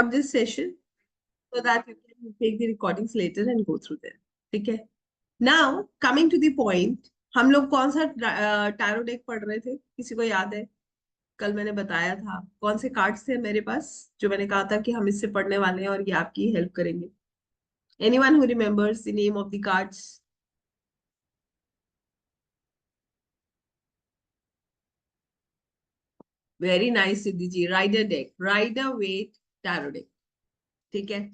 stop this session so that you can take the recordings later and go through them. ठीक है? Now coming to the point, हम लोग कौन सा tarot deck पढ़ रहे थे? किसी को याद है? कल मैंने बताया था कौन से कार्ड्स थे मेरे पास जो मैंने कहा था कि हम इससे पढ़ने वाले हैं और ये आपकी हेल्प करेंगे. Anyone who remembers the name of the cards? Very nice, Siddhi ji. Rider deck, Rider Waite tarot deck. ठीक है,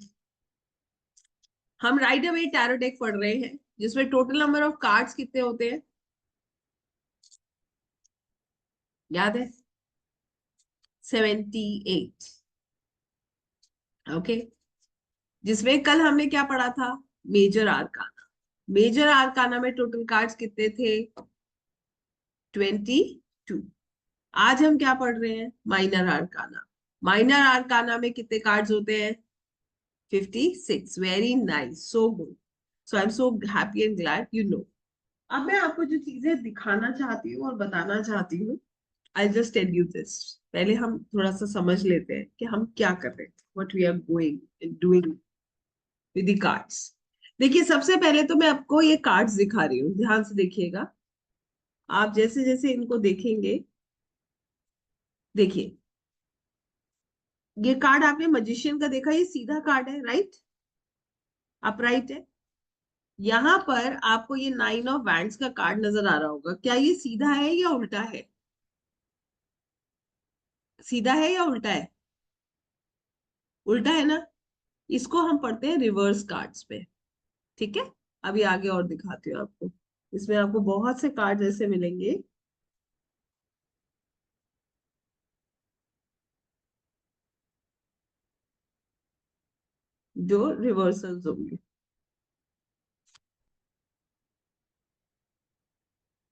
हम राइडर वेट टैरो डेक पढ़ रहे हैं जिसमें टोटल नंबर ऑफ कार्ड्स कितने होते हैं? याद है? 78. ओके, जिसमें कल हमने क्या पढ़ा था? मेजर आर्काना. मेजर आर्काना में टोटल कार्ड्स कितने थे? 22. आज हम क्या पढ़ रहे हैं? माइनर आर्काना. माइनर आर्काना में कितने कार्ड्स होते हैं? 56. Very nice, so good. So I am so happy and glad you know. अब मैं आपको जो चीजें दिखाना चाहती हूँ और बताना चाहती हूँ, I just tell you this. पहले हम थोड़ा सा समझ लेते हैं कि हम क्या कर रहे हैं, what we are going and doing with the cards. देखिए, सबसे पहले तो मैं आपको ये कार्ड्स दिखा रही हूँ, ध्यान से देखिएगा. आप जैसे जैसे इनको देखेंगे, देखिए ये कार्ड आपने मजिशियन का देखा, ये सीधा कार्ड है, राइट? अपराइट है. यहाँ पर आपको ये 9 ऑफ वैंड्स का कार्ड नजर आ रहा होगा. क्या ये सीधा है या उल्टा है? सीधा है या उल्टा है? उल्टा है ना. इसको हम पढ़ते हैं रिवर्स कार्ड्स पे. ठीक है, अभी आगे और दिखाती हूँ आपको. इसमें आपको बहुत से कार्ड ऐसे मिलेंगे जो रिवर्सल्स होंगे.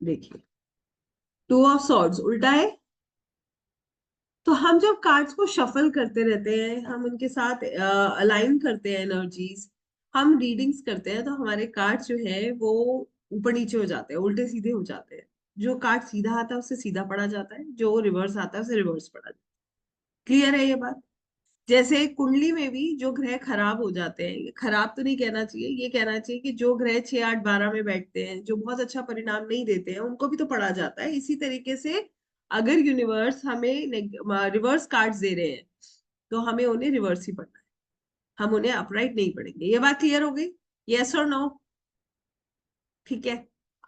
देखिए, 2 ऑफ सॉर्ड्स उल्टा है. तो हम जब कार्ड्स को शफल करते रहते हैं, हम उनके साथ अलाइन करते हैं एनर्जीज, हम रीडिंग्स करते हैं, तो हमारे कार्ड्स जो है वो ऊपर नीचे हो जाते हैं, उल्टे सीधे हो जाते हैं. जो कार्ड सीधा आता है उसे सीधा पढ़ा जाता है, जो रिवर्स आता है उसे रिवर्स पढ़ा जाता है. क्लियर है ये बात? जैसे कुंडली में भी जो ग्रह खराब हो जाते हैं, ये खराब तो नहीं कहना चाहिए, ये कहना चाहिए कि जो ग्रह 6 8 12 में बैठते हैं, जो बहुत अच्छा परिणाम नहीं देते हैं, उनको भी तो पढ़ा जाता है. इसी तरीके से अगर यूनिवर्स हमें रिवर्स कार्ड्स दे रहे हैं तो हमें उन्हें रिवर्स ही पढ़ना है, हम उन्हें अपराइट नहीं पढ़ेंगे. ये बात क्लियर हो गई? Yes or no? ठीक है.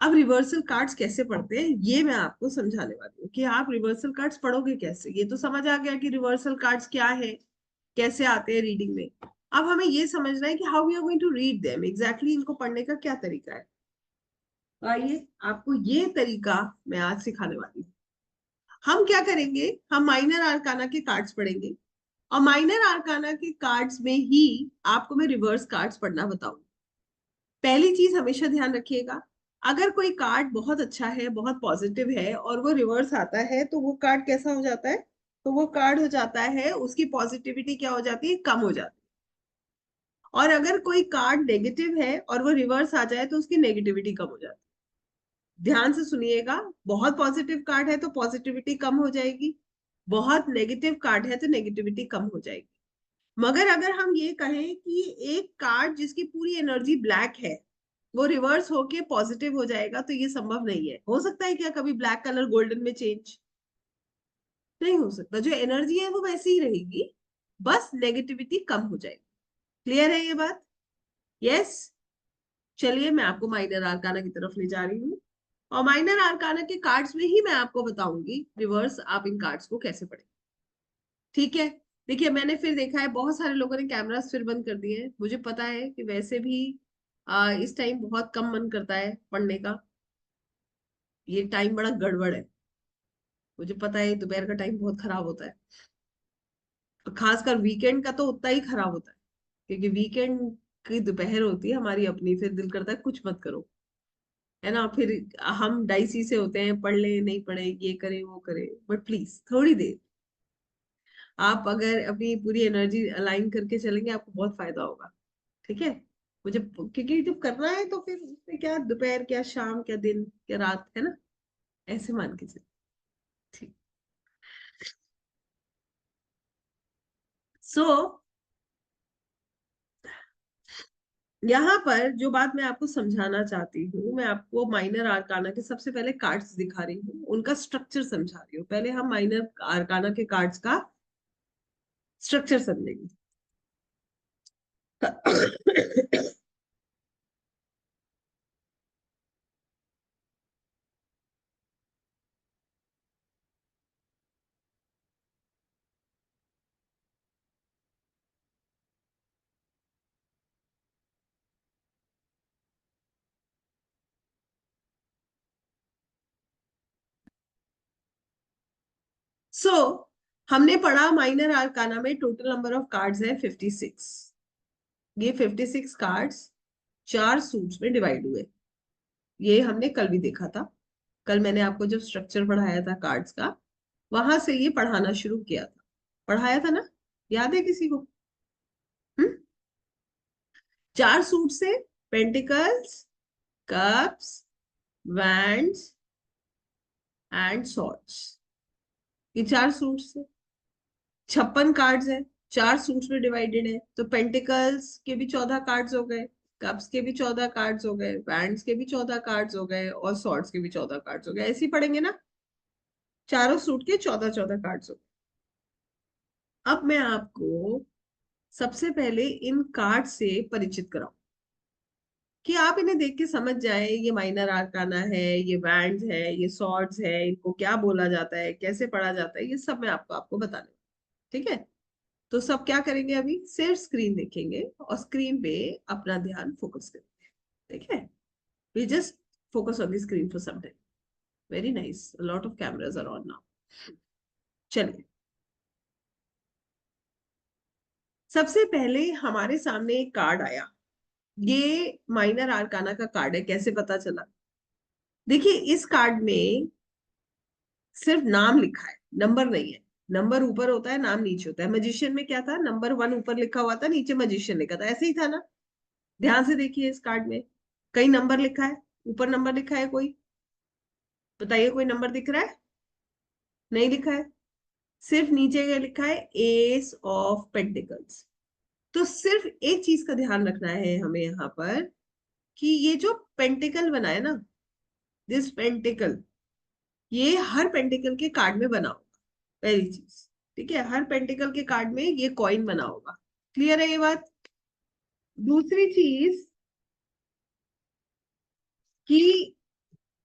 अब रिवर्सल कार्ड्स कैसे पढ़ते हैं ये मैं आपको समझाने वाली हूँ कि आप रिवर्सल कार्ड्स पढ़ोगे कैसे. ये तो समझ आ गया कि रिवर्सल कार्ड्स क्या है, कैसे आते हैं रीडिंग में. अब हमें ये समझना है कि how we are going to read them, exactly इनको पढ़ने का क्या तरीका है. तो आइए आपको ये तरीका मैं आज सिखाने वाली हूँ. हम क्या करेंगे, हम माइनर आर्काना के कार्ड्स पढ़ेंगे और माइनर आर्काना के कार्ड्स में ही आपको मैं रिवर्स कार्ड्स पढ़ना बताऊंगी. पहली चीज हमेशा ध्यान रखिएगा, अगर कोई कार्ड बहुत अच्छा है, बहुत पॉजिटिव है और वो रिवर्स आता है तो वो कार्ड कैसा हो जाता है? तो वो कार्ड हो जाता है, उसकी पॉजिटिविटी क्या हो जाती है? कम हो जाती है. और अगर कोई कार्ड नेगेटिव है और वो रिवर्स आ जाए तो उसकी नेगेटिविटी कम हो जाती है. ध्यान से सुनिएगा, बहुत पॉजिटिव कार्ड है तो पॉजिटिविटी कम हो जाएगी, बहुत नेगेटिव कार्ड है तो नेगेटिविटी कम हो जाएगी. मगर अगर हम ये कहें कि एक कार्ड जिसकी पूरी एनर्जी ब्लैक है वो रिवर्स होके पॉजिटिव हो जाएगा, तो ये संभव नहीं है. हो सकता है क्या कभी ब्लैक कलर गोल्डन में चेंज? नहीं हो सकता. जो एनर्जी है वो वैसी ही रहेगी, बस नेगेटिविटी कम हो जाएगी. क्लियर है ये बात? यस. चलिए मैं आपको माइनर आर्काना की तरफ ले जा रही हूँ और माइनर आर्काना के कार्ड्स में ही मैं आपको बताऊंगी रिवर्स आप इन कार्ड्स को कैसे पढ़ें. ठीक है. देखिए, मैंने फिर देखा है बहुत सारे लोगों ने कैमरास फिर बंद कर दिए हैं. मुझे पता है कि वैसे भी इस टाइम बहुत कम मन करता है पढ़ने का. ये टाइम बड़ा गड़बड़ है. मुझे पता है दोपहर का टाइम बहुत खराब होता है, और खासकर वीकेंड का तो उतना ही खराब होता है, क्योंकि वीकेंड की दोपहर होती है हमारी अपनी, फिर दिल करता है कुछ मत करो, है ना. फिर हम डाइसी से होते हैं, पढ़ ले नहीं पढ़े, ये करे वो करे. बट प्लीज थोड़ी देर आप अगर अपनी पूरी एनर्जी अलाइन करके चलेंगे आपको बहुत फायदा होगा. ठीक है. मुझे क्योंकि जब करना है तो फिर उसमें क्या दोपहर, क्या शाम, क्या दिन, क्या रात, है ना, ऐसे मान के चलिए. ठीक. सो यहाँ पर जो बात मैं आपको समझाना चाहती हूँ, मैं आपको माइनर आर्काना के सबसे पहले कार्ड्स दिखा रही हूँ, उनका स्ट्रक्चर समझा रही हूँ। पहले हम माइनर आर्काना के कार्ड्स का स्ट्रक्चर समझेंगे। सो हमने पढ़ा माइनर आर्काना में टोटल नंबर ऑफ कार्ड्स है 56। ये 56 कार्ड्स 4 सूट्स में डिवाइड हुए। ये हमने कल भी देखा था। कल मैंने आपको जब स्ट्रक्चर पढ़ाया था कार्ड्स का, वहां से ये पढ़ाना शुरू किया था। पढ़ाया था ना? याद है किसी को? हम्म? 4 सूट से pentacles, cups, wands and swords. ये 4 सूट से 56 कार्ड्स है, 4 सूट्स में डिवाइडेड है। तो पेंटिकल्स के भी 14 कार्ड्स हो गए, कप्स के भी 14 कार्ड्स हो गए, बैंड्स के भी 14 कार्ड्स हो गए, और सॉर्ड्स के भी 14 कार्ड्स हो गए। ऐसे ही पढ़ेंगे ना? चारों सूट के 14-14 कार्ड्स हो गए। अब मैं आपको सबसे पहले इन कार्ड से परिचित कराऊं, कि आप इन्हें देख के समझ जाए ये माइनर आर्काना है, ये बैंड्स है, ये सॉर्ड्स है, इनको क्या बोला जाता है, कैसे पढ़ा जाता है, ये सब मैं आपको आपको बताने। ठीक है? तो सब क्या करेंगे? अभी सिर्फ स्क्रीन देखेंगे और स्क्रीन पे अपना ध्यान फोकस करेंगे। ठीक है? We just focus on the screen for some time. Very nice, a lot of cameras are on now. चलिए, सबसे पहले हमारे सामने एक कार्ड आया। ये माइनर आर्काना का कार्ड है। कैसे पता चला? देखिए, इस कार्ड में सिर्फ नाम लिखा है, नंबर नहीं है। नंबर ऊपर होता है, नाम नीचे होता है। मजिशियन में क्या था? नंबर 1 ऊपर लिखा हुआ था, नीचे मजिशियन लिखा था। ऐसे ही था ना? ध्यान से देखिए इस कार्ड में कई नंबर लिखा है। ऊपर नंबर लिखा है कोई? बताइए, कोई नंबर दिख रहा है? नहीं लिखा है। सिर्फ नीचे क्या लिखा है? S of pentacles. तो सिर्फ एक चीज का ध्यान रखना है हमें यहाँ पर, कि ये जो पेंटिकल बना है ना, दिस पेंटिकल, ये हर पेंटिकल के कार्ड में बना होगा। पहली चीज, ठीक है? हर पेंटिकल के कार्ड में ये कॉइन बना होगा। क्लियर है ये बात? दूसरी चीज, कि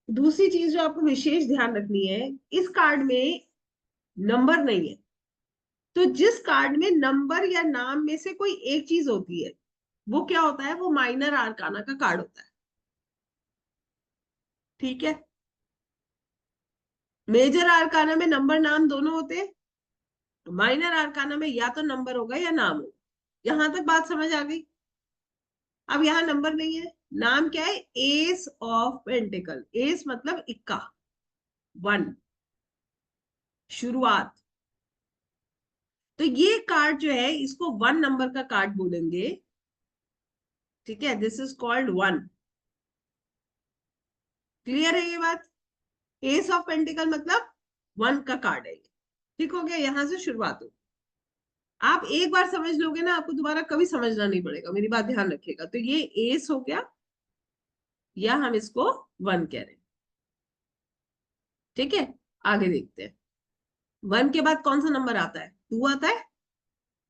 दूसरी चीज जो आपको विशेष ध्यान रखनी है, इस कार्ड में नंबर नहीं है। तो जिस कार्ड में नंबर या नाम में से कोई एक चीज होती है, वो क्या होता है? वो माइनर आर्काना का कार्ड होता है। ठीक है? मेजर आर्काना में नंबर नाम दोनों होते हैं। माइनर आर्काना में या तो नंबर होगा या नाम होगा। यहां तक बात समझ आ गई? अब यहाँ नंबर नहीं है, नाम क्या है? S of pentacle. एस मतलब इक्का, 1, शुरुआत। तो ये कार्ड जो है, इसको 1 नंबर का कार्ड बोलेंगे। ठीक है? This is called 1। क्लियर है ये बात? एस ऑफ पेंटिकल मतलब 1 का कार्ड है। ठीक हो गया? यहां से शुरुआत हो। आप एक बार समझ लोगे ना, आपको दोबारा कभी समझना नहीं पड़ेगा। मेरी बात ध्यान रखिएगा। तो ये एस हो गया, या हम इसको 1 कह रहे हैं। ठीक है? आगे देखते हैं। 1 के बाद कौन सा नंबर आता है? 2 आता है।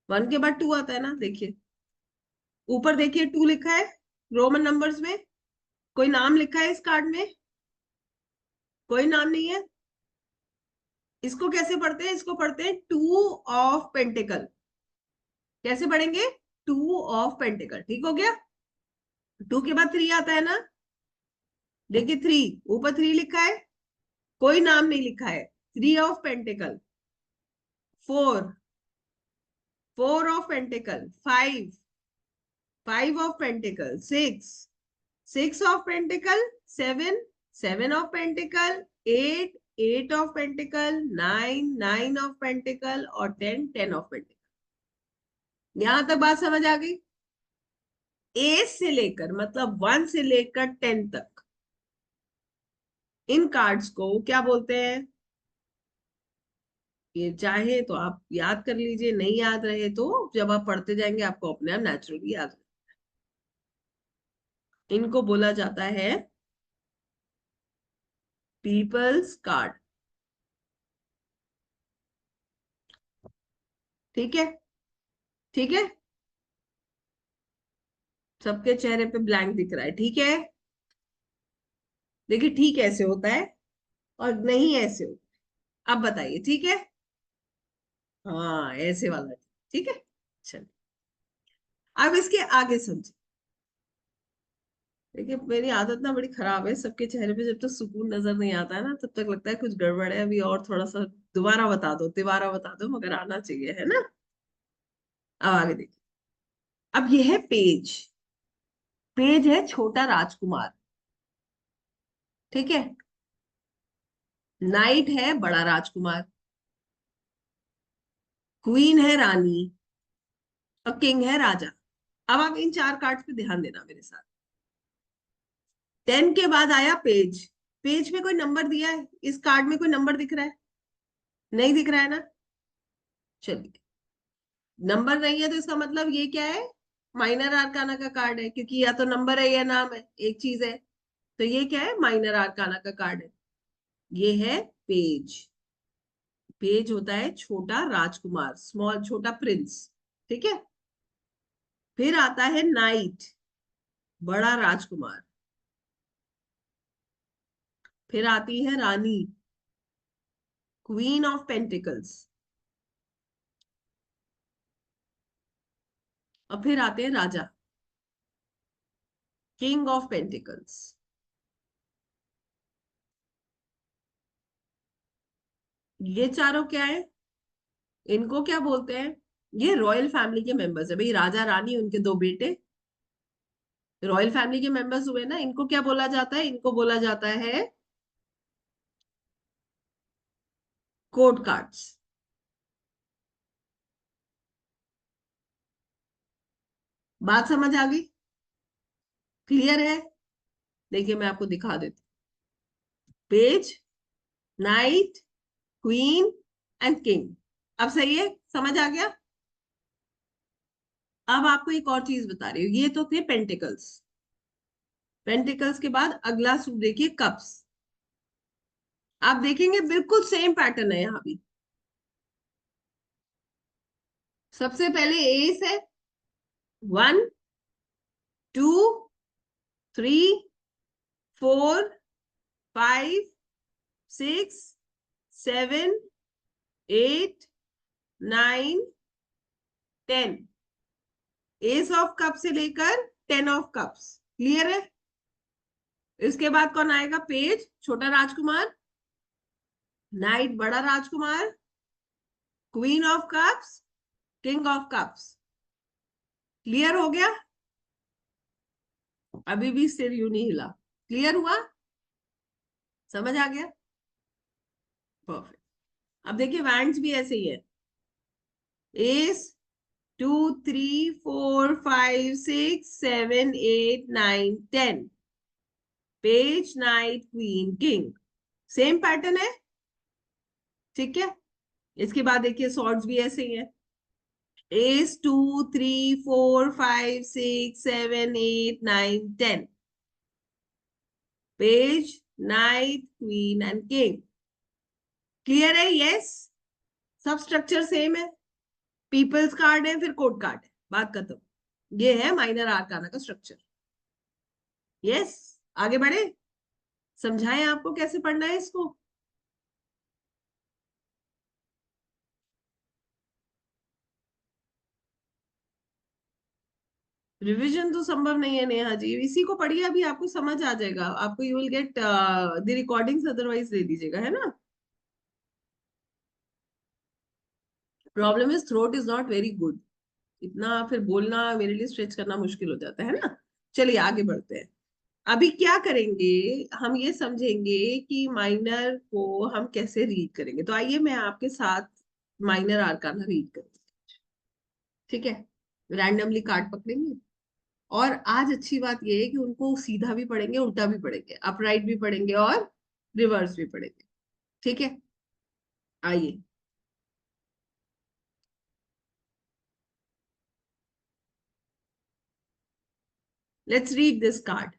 1 के बाद 2 आता है ना? देखिए ऊपर, देखिए 2 लिखा है रोमन नंबर्स में। कोई नाम लिखा है इस कार्ड में? कोई नाम नहीं है। इसको कैसे पढ़ते हैं? इसको पढ़ते हैं 2 ऑफ पेंटिकल। कैसे पढ़ेंगे? 2 ऑफ पेंटिकल। ठीक हो गया? 2 के बाद 3 आता है ना? देखिए 3, ऊपर 3 लिखा है, कोई नाम नहीं लिखा है। 3 of pentacle. 4, 4 of pentacle. 5, 5 of pentacle. 6, 6 of pentacle. 7, 7 of pentacle. 8, 8 of pentacle. 9, 9 of pentacle. और 10, 10 ऑफ पेंटिकल। यहां तक बात समझ आ गई? ए से लेकर, मतलब 1 से लेकर 10 तक, इन कार्ड्स को क्या बोलते हैं? ये चाहे तो आप याद कर लीजिए, नहीं याद रहे तो जब आप पढ़ते जाएंगे आपको अपने आप नेचुरली याद इनको बोला जाता है पीपल्स कार्ड। ठीक है, ठीक है, सबके चेहरे पे ब्लैंक दिख रहा है, ठीक है। देखिए ठीक ऐसे होता है और नहीं ऐसे होता है, अब बताइए, ठीक है। हाँ ऐसे वाला, ठीक है। चलिए अब इसके आगे समझिए। देखिए मेरी आदत ना बड़ी खराब है, सबके चेहरे पे जब तक सुकून नजर नहीं आता है ना तब तक लगता है कुछ गड़बड़ है, अभी और थोड़ा सा दोबारा बता दो, तिबारा बता दो, मगर आना चाहिए, है ना। अब आगे देखिए। अब ये है पेज। पेज है छोटा राजकुमार, ठीक है। नाइट है बड़ा राजकुमार। क्वीन है रानी। और किंग है राजा। अब आप इन चार कार्ड्स पे ध्यान देना मेरे साथ। 10 के बाद आया पेज। पेज में कोई नंबर दिया है, इस कार्ड में कोई नंबर दिख रहा है? नहीं दिख रहा है ना। चलिए, नंबर नहीं है तो इसका मतलब ये क्या है, माइनर आर्काना का कार्ड है, क्योंकि या तो नंबर है या नाम है, एक चीज है। तो ये क्या है, माइनर आर्काना का कार्ड है। ये है पेज। पेज होता है छोटा राजकुमार, स्मॉल, छोटा प्रिंस, ठीक है। फिर आता है नाइट, बड़ा राजकुमार। फिर आती है रानी, क्वीन ऑफ पेंटिकल्स। और फिर आते हैं राजा, किंग ऑफ पेंटिकल्स। ये चारों क्या है, इनको क्या बोलते हैं? ये रॉयल फैमिली के मेंबर्स है भाई, राजा रानी उनके दो बेटे रॉयल फैमिली के मेंबर्स हुए ना। इनको क्या बोला जाता है, इनको बोला जाता है कोर्ट कार्ड्स। बात समझ आ गई? क्लियर है? देखिए मैं आपको दिखा देती हूँ। Page, night, queen and king. अब सही है, समझ आ गया। अब आपको एक और चीज बता रही हूँ, ये तो थे पेंटिकल्स। पेंटिकल्स के बाद अगला सूट देखिए, कप्स। आप देखेंगे बिल्कुल सेम पैटर्न है यहाँ भी। सबसे पहले एस है, 1, 2, 3, 4, 5, 6, 7, 8, 9, 10। एस ऑफ कप से लेकर 10 ऑफ कप्स, क्लियर है। इसके बाद कौन आएगा, पेज छोटा राजकुमार, नाइट बड़ा राजकुमार, queen of cups, king of cups. Clear हो गया? अभी भी सिर यूं नहीं हिला, क्लियर हुआ? समझ आ गया? परफेक्ट। अब देखिए वैंड्स भी ऐसे ही है। S, 2, 3, 4, 5, 6, 7, 8, 9, 10। Page, night, queen, king, same pattern है, ठीक है। इसके बाद देखिए सॉर्ड्स भी ऐसे ही है। S, 2, 3, 4, 5, 6, 7, 8, 9, 10। Page, night, queen and king. Clear है? यस। सब स्ट्रक्चर सेम है। पीपल्स कार्ड है, फिर कोर्ट कार्ड है, बात खत्म। ये है माइनर आर्काना का स्ट्रक्चर। यस। आगे बढ़े, समझाएं आपको कैसे पढ़ना है इसको। रिवीजन तो संभव नहीं है नेहा जी, इसी को पढ़िए, अभी आपको समझ आ जाएगा, आपको you will get the recordings, otherwise they दीजिएगा, है ना। Problem is throat is not very good, इतना फिर बोलना मेरे लिए स्ट्रेच करना मुश्किल हो जाता है ना। चलिए आगे बढ़ते हैं। अभी क्या करेंगे, हम ये समझेंगे कि माइनर को हम कैसे रीड करेंगे। तो आइए मैं आपके साथ माइनर आर्काना रीड करूंगी, ठीक है। रैंडमली कार्ड पकड़ेंगे। और आज अच्छी बात यह है कि उनको सीधा भी पढ़ेंगे, उल्टा भी पढ़ेंगे, अपराइट भी पढ़ेंगे और रिवर्स भी पढ़ेंगे, ठीक है। आइए, let's read this card.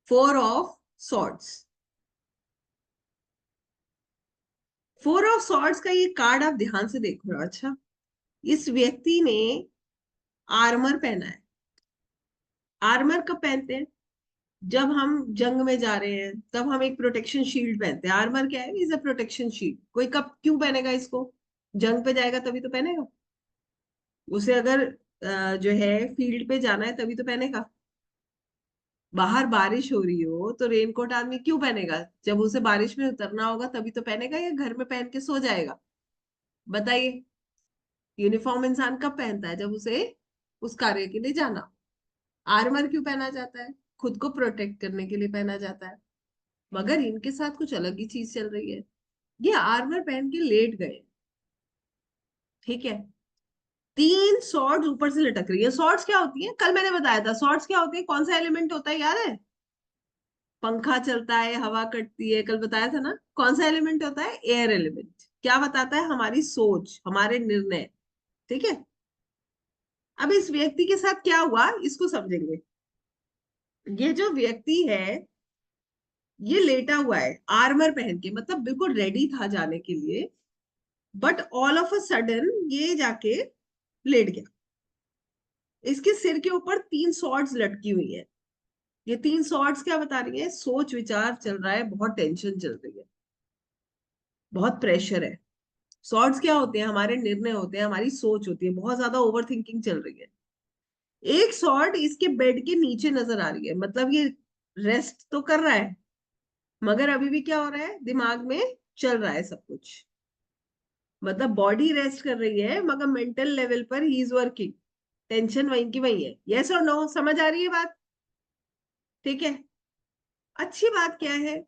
Four of swords. Four of swords का ये कार्ड आप ध्यान से देखो। अच्छा, इस व्यक्ति ने आर्मर पहना है। आर्मर कब पहनते हैं? जब हम जंग में जा रहे हैं तब हम एक प्रोटेक्शन शील्ड पहनते हैं। आर्मर क्या है? Is a protection shield. कोई कब क्यों पहनेगा इसको? जंग पे जाएगा तभी तो पहनेगा। उसे अगर जो है फील्ड पे जाना है तभी तो पहनेगा। बाहर बारिश हो रही हो तो रेनकोट आदमी क्यों पहनेगा? जब उसे बारिश में उतरना होगा तभी तो पहनेगा, या घर में पहन के सो जाएगा? बताइए। यूनिफॉर्म इंसान कब पहनता है? जब उसे उस कार्य के लिए जाना हो। आर्मर क्यों पहना जाता है? खुद को प्रोटेक्ट करने के लिए पहना जाता है। मगर इनके साथ कुछ अलग ही चीज चल रही है। ये आर्मर पहन के लेट गए। ठीक है। तीन सॉर्ड्स ऊपर से लटक रही है। सॉर्ड्स क्या होती है? कल मैंने बताया था सॉर्ड्स क्या होती है। कौन सा एलिमेंट होता है, याद है? पंखा चलता है, हवा कटती है, कल बताया था ना। कौन सा एलिमेंट होता है? Air element. क्या बताता है? हमारी सोच, हमारे निर्णय। ठीक है। अब इस व्यक्ति के साथ क्या हुआ इसको समझेंगे। ये जो व्यक्ति है ये लेटा हुआ है आर्मर पहन के, मतलब बिल्कुल रेडी था जाने के लिए। But all of a sudden ये जाके लेट गया। इसके सिर के ऊपर तीन सॉर्ड्स लटकी हुई है। ये तीन सॉर्ड्स क्या बता रही है? सोच विचार चल रहा है, बहुत टेंशन चल रही है, बहुत प्रेशर है। सॉर्ड्स क्या होते हैं? हमारे निर्णय होते हैं, हमारी सोच होती है, बहुत ज्यादा ओवर थिंकिंग चल रही है। एक सॉर्ड इसके बेड के नीचे नजर आ रही है, मतलब ये रेस्ट तो कर रहा है मगर अभी भी क्या हो रहा है? दिमाग में चल रहा है सब कुछ। मतलब बॉडी रेस्ट कर रही है मगर मेंटल लेवल पर ही इज वर्किंग। टेंशन वहीं की वहीं है। Yes or no? समझ आ रही है बात? ठीक है। अच्छी बात क्या है,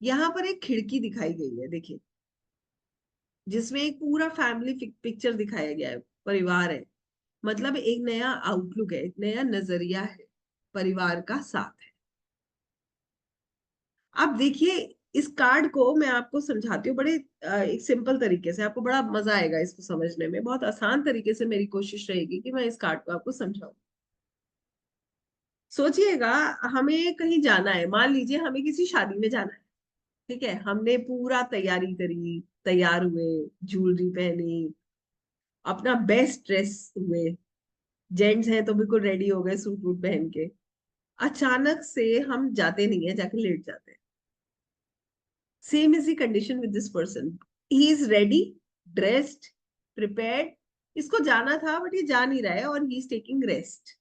यहाँ पर एक खिड़की दिखाई गई है, देखिए, जिसमें एक पूरा फैमिली पिक्चर दिखाया गया है। परिवार है, मतलब एक नया आउटलुक है, एक नया नजरिया है, परिवार का साथ है। अब देखिए, इस कार्ड को मैं आपको समझाती हूँ बड़े एक सिंपल तरीके से। आपको बड़ा मजा आएगा इसको समझने में। बहुत आसान तरीके से मेरी कोशिश रहेगी कि मैं इस कार्ड को आपको समझाऊं। सोचिएगा, हमें कहीं जाना है। मान लीजिए हमें किसी शादी में जाना है। ठीक है, हमने पूरा तैयारी करी, तैयार हुए, ज्वेलरी पहनी, अपना बेस्ट ड्रेस हुए। जेंट्स हैं तो बिल्कुल रेडी हो गए सूट वूट पहन के। अचानक से हम जाते नहीं है, जाके लेट जाते हैं। Same is the condition with this person. He is ready, dressed, prepared. इसको जाना था बट ये जा नहीं रहा है और ही इज टेकिंग रेस्ट।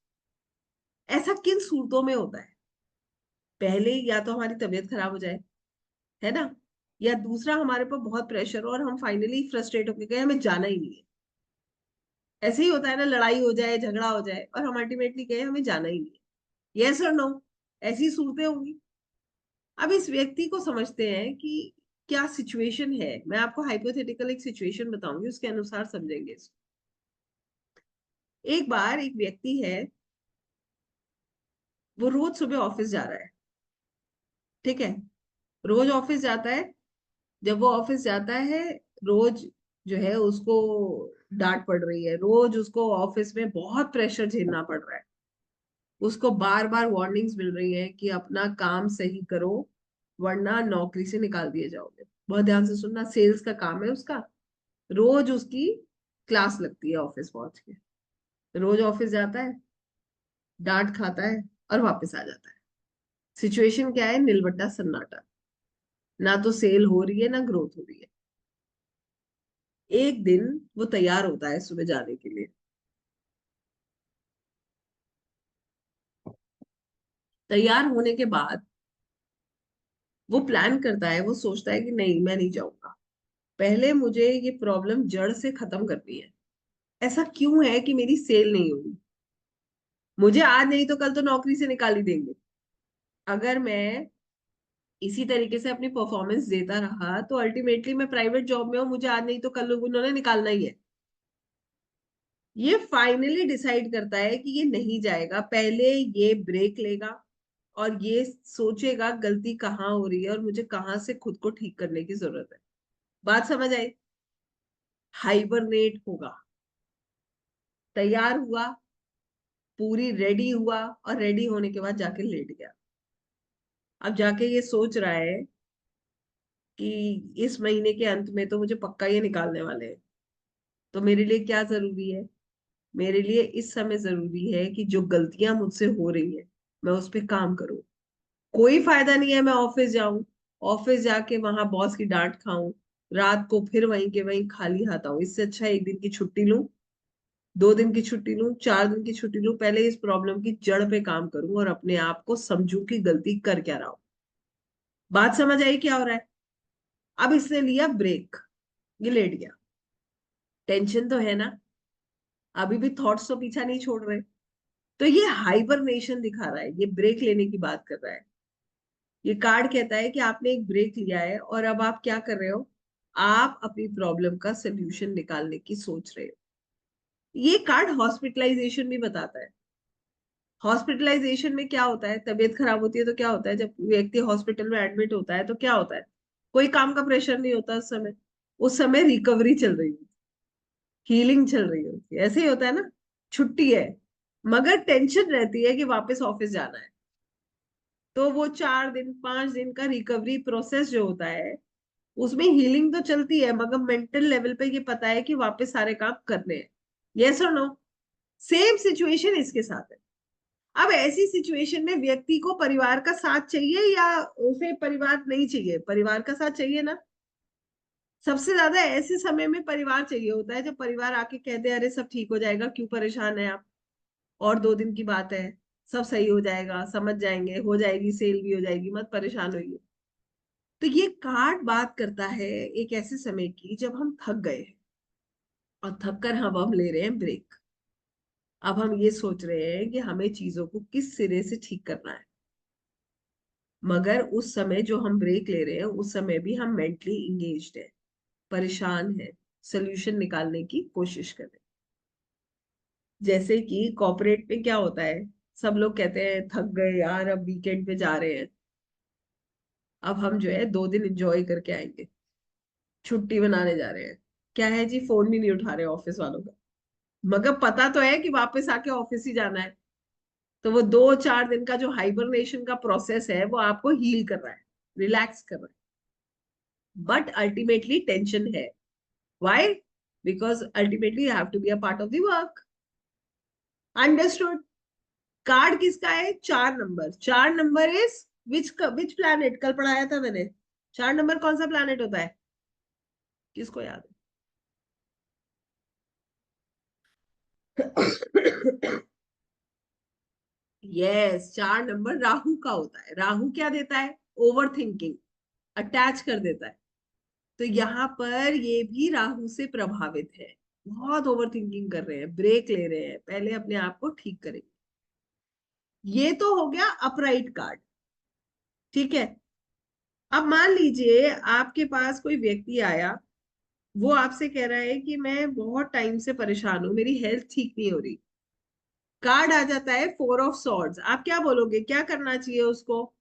ऐसा किन सूरतों में होता है? पहले या तो हमारी तबीयत खराब हो जाए, है ना, या दूसरा हमारे पर बहुत प्रेशर हो और हम फाइनली फ्रस्ट्रेट होकर गए, हमें जाना ही नहीं है। ऐसे ही होता है ना, लड़ाई हो जाए, झगड़ा हो जाए और हम अल्टीमेटली गए, हमें जाना ही नहीं है। Yes or no? ऐसी सूरतें होंगी। अब इस व्यक्ति को समझते हैं कि क्या सिचुएशन है। मैं आपको हाइपोथेटिकल एक सिचुएशन बताऊंगी, उसके अनुसार समझेंगे इसको। एक बार एक व्यक्ति है, वो रोज सुबह ऑफिस जा रहा है। ठीक है, रोज ऑफिस जाता है। जब वो ऑफिस जाता है, रोज जो है उसको डांट पड़ रही है, रोज उसको ऑफिस में बहुत प्रेशर झेलना पड़ रहा है। उसको बार बार वार्निंग्स मिल रही है कि अपना काम सही करो वरना नौकरी से निकाल दिए जाओगे। बहुत ध्यान से सुनना, सेल्स का काम है उसका। रोज उसकी क्लास लगती है ऑफिस पहुंच के। रोज ऑफिस जाता है, डांट खाता है और वापस आ जाता है। सिचुएशन क्या है? निलबट्टा सन्नाटा। ना तो सेल हो रही है ना ग्रोथ हो रही है। एक दिन वो तैयार होता है सुबह जाने के लिए। तैयार होने के बाद वो प्लान करता है, वो सोचता है कि नहीं, मैं नहीं जाऊंगा। पहले मुझे ये प्रॉब्लम जड़ से खत्म करनी है। ऐसा क्यों है कि मेरी सेल नहीं होगी? मुझे आज नहीं तो कल तो नौकरी से निकाल ही देंगे। अगर मैं इसी तरीके से अपनी परफॉर्मेंस देता रहा तो अल्टीमेटली मैं प्राइवेट जॉब में हूँ, मुझे आज नहीं तो कल उन्होंने निकालना ही है। ये फाइनली डिसाइड करता है कि ये नहीं जाएगा। पहले ये ब्रेक लेगा और ये सोचेगा गलती कहाँ हो रही है और मुझे कहाँ से खुद को ठीक करने की जरूरत है। बात समझ आई? हाइबरनेट होगा। तैयार हुआ, पूरी रेडी हुआ और रेडी होने के बाद जाके लेट गया। अब जाके ये सोच रहा है कि इस महीने के अंत में तो मुझे पक्का ये निकालने वाले हैं, तो मेरे लिए क्या जरूरी है? मेरे लिए इस समय जरूरी है कि जो गलतियां मुझसे हो रही है मैं उस पर काम करूं। कोई फायदा नहीं है मैं ऑफिस जाऊं, ऑफिस जाके वहां बॉस की डांट खाऊं, रात को फिर वहीं के वहीं खाली हाथ आऊं। इससे अच्छा एक दिन की छुट्टी लूं, 2 दिन की छुट्टी लूं, 4 दिन की छुट्टी लूं, पहले इस प्रॉब्लम की जड़ पे काम करूं और अपने आप को समझूं कि गलती कर क्या रहा हूं। बात समझ आई क्या हो रहा है? अब इसने लिया ब्रेक, ये लेट गया। टेंशन तो है ना, अभी भी थॉट्स तो पीछा नहीं छोड़ रहे। तो ये हाइबरनेशन दिखा रहा है, ये ब्रेक लेने की बात कर रहा है। ये कार्ड कहता है कि आपने एक ब्रेक लिया है और अब आप क्या कर रहे हो? आप अपनी प्रॉब्लम का सोल्यूशन निकालने की सोच रहे हो। ये कार्ड हॉस्पिटलाइजेशन भी बताता है। हॉस्पिटलाइजेशन में क्या होता है? तबीयत खराब होती है तो क्या होता है? जब व्यक्ति हॉस्पिटल में एडमिट होता है तो क्या होता है? कोई काम का प्रेशर नहीं होता उस समय। उस समय रिकवरी चल रही होती, हीलिंग चल रही होती है, ऐसे ही होता है ना। छुट्टी है मगर टेंशन रहती है कि वापस ऑफिस जाना है। तो वो 4 दिन 5 दिन का रिकवरी प्रोसेस जो होता है, उसमें हीलिंग तो चलती है मगर मेंटल लेवल पे ये पता है कि वापस सारे काम करने हैं। Yes or no? Same situation इसके साथ है। अब ऐसी सिचुएशन में व्यक्ति को परिवार का साथ चाहिए या उसे परिवार नहीं चाहिए? परिवार का साथ चाहिए ना। सबसे ज्यादा ऐसे समय में परिवार चाहिए होता है जब परिवार आके कहते हैं अरे सब ठीक हो जाएगा, क्यों परेशान है आप, और 2 दिन की बात है, सब सही हो जाएगा, समझ जाएंगे, हो जाएगी, सेल भी हो जाएगी, मत परेशान होइए। तो ये कार्ड बात करता है एक ऐसे समय की जब हम थक गए हैं और थक कर हम ले रहे हैं ब्रेक। अब हम ये सोच रहे हैं कि हमें चीजों को किस सिरे से ठीक करना है। मगर उस समय जो हम ब्रेक ले रहे हैं उस समय भी हम मेंटली इंगेज्ड है, परेशान है, सोल्यूशन निकालने की कोशिश कर रहे हैं। जैसे कि कॉर्पोरेट में क्या होता है, सब लोग कहते हैं थक गए यार, अब वीकेंड पे जा रहे हैं, अब हम जो है 2 दिन एंजॉय करके आएंगे, छुट्टी बनाने जा रहे हैं। क्या है जी, फोन भी नहीं उठा रहे ऑफिस वालों का, मगर पता तो है कि वापस आके ऑफिस ही जाना है। तो वो 2-4 दिन का जो हाइबरनेशन का प्रोसेस है वो आपको हील कर रहा है, रिलैक्स कर रहा है, बट अल्टीमेटली टेंशन है। Why? Because ultimately you have to be a part of the work. Understood? Card किसका है? 4 number. 4 number is which planet? कल पढ़ाया था मैंने। 4 नंबर कौन सा प्लैनेट होता है? किसको याद है? यस, 4 नंबर राहु का होता है। राहु क्या देता है? ओवर थिंकिंग, अटैच कर देता है। तो यहाँ पर ये भी राहु से प्रभावित है, बहुत ओवर थिंकिंग कर रहे हैं, ब्रेक ले रहे हैं, पहले अपने आप को ठीक करेंगे। ये तो हो गया अपराइट कार्ड। ठीक है। अब मान लीजिए आपके पास कोई व्यक्ति आया, वो आपसे कह रहा है कि मैं बहुत टाइम से परेशान हूं, मेरी हेल्थ ठीक नहीं हो रही। कार्ड आ जाता है 4 ऑफ सॉर्ड्स। आप क्या बोलोगे, क्या करना चाहिए उसको?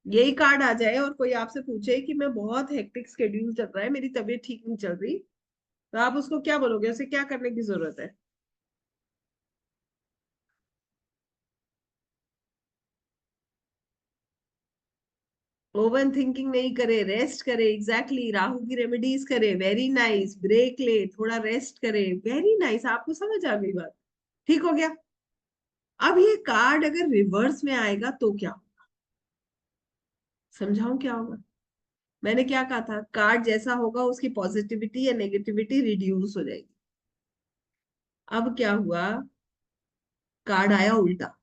यही कार्ड आ जाए और कोई आपसे पूछे कि मैं बहुत हेक्टिक स्केड्यूल चल रहा है, मेरी तबीयत ठीक नहीं चल रही, तो आप उसको क्या बोलोगे, उसे क्या करने की जरूरत है? ओवन थिंकिंग नहीं करे, रेस्ट करे। एग्जैक्टली exactly, राहु की रेमेडीज करे, वेरी नाइस। ब्रेक ले, थोड़ा रेस्ट करे, वेरी नाइस। आपको समझ आ गई बात? ठीक हो गया। अब ये कार्ड अगर रिवर्स में आएगा तो क्या? समझाऊं क्या होगा? मैंने क्या कहा था, कार्ड जैसा होगा उसकी पॉजिटिविटी या नेगेटिविटी रिड्यूस हो जाएगी। अब क्या हुआ, कार्ड आया उल्टा।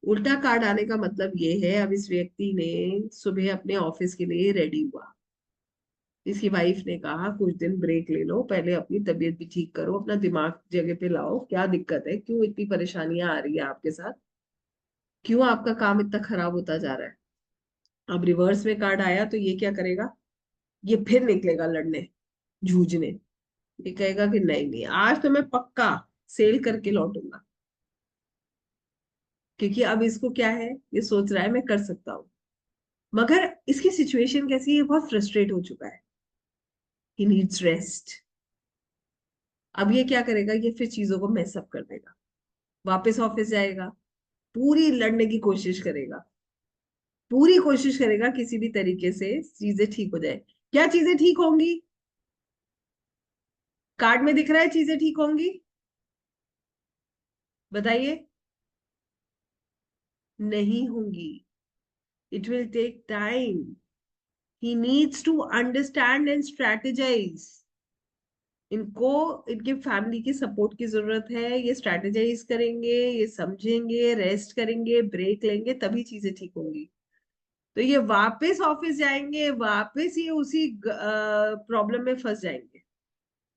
उल्टा कार्ड आने का मतलब ये है, अब इस व्यक्ति ने सुबह अपने ऑफिस के लिए रेडी हुआ। इसकी वाइफ ने कहा कुछ दिन ब्रेक ले लो, पहले अपनी तबीयत भी ठीक करो, अपना दिमाग जगह पे लाओ, क्या दिक्कत है, क्यों इतनी परेशानियां आ रही है आपके साथ, क्यों आपका काम इतना खराब होता जा रहा है? अब रिवर्स में कार्ड आया तो ये क्या करेगा? ये फिर निकलेगा लड़ने, जूझने। ये कहेगा कि नहीं नहीं, आज तो मैं पक्का सेल करके लौटूंगा। क्योंकि अब इसको क्या है, ये सोच रहा है मैं कर सकता हूँ। मगर इसकी सिचुएशन कैसी है, ये बहुत फ्रस्ट्रेट हो चुका है, ही नीड्स रेस्ट। अब ये क्या करेगा, ये फिर चीजों को मेसअप कर देगा, वापस ऑफिस जाएगा, पूरी लड़ने की कोशिश करेगा, पूरी कोशिश करेगा किसी भी तरीके से चीजें ठीक हो जाए। क्या चीजें ठीक होंगी? कार्ड में दिख रहा है चीजें ठीक होंगी? बताइए। नहीं होंगी। It will take time. He needs to understand and strategize. इनको इनके फैमिली की सपोर्ट की जरूरत है। ये स्ट्रेटेजाइज करेंगे, ये समझेंगे, रेस्ट करेंगे, ब्रेक लेंगे, तभी चीजें ठीक होंगी। तो ये वापस ऑफिस जाएंगे, वापस ये उसी प्रॉब्लम में फंस जाएंगे।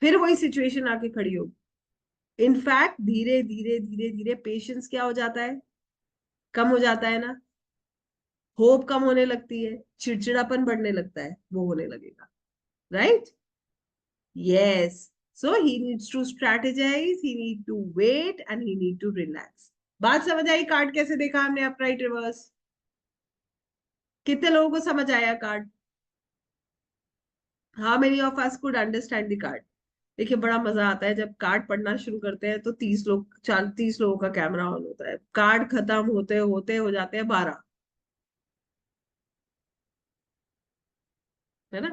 फिर वही सिचुएशन आके खड़ी होगी। इनफैक्ट धीरे धीरे धीरे धीरे पेशेंस क्या हो जाता है? कम हो जाता है ना। होप कम होने लगती है, चिड़चिड़ापन बढ़ने लगता है, वो होने लगेगा। Right? Yes. So he needs to strategize, he need to wait and he need to relax. बात समझ आई? कार्ड कैसे देखा हमने, अपराइट रिवर्स? कितने लोगों को समझ आया card? How many of us could understand the card? देखिए, बड़ा मजा आता है जब कार्ड पढ़ना शुरू करते हैं तो 30 लोग, 30 लोगों का कैमरा ऑन होता है। कार्ड खत्म होते होते हो जाते हैं 12। है ना?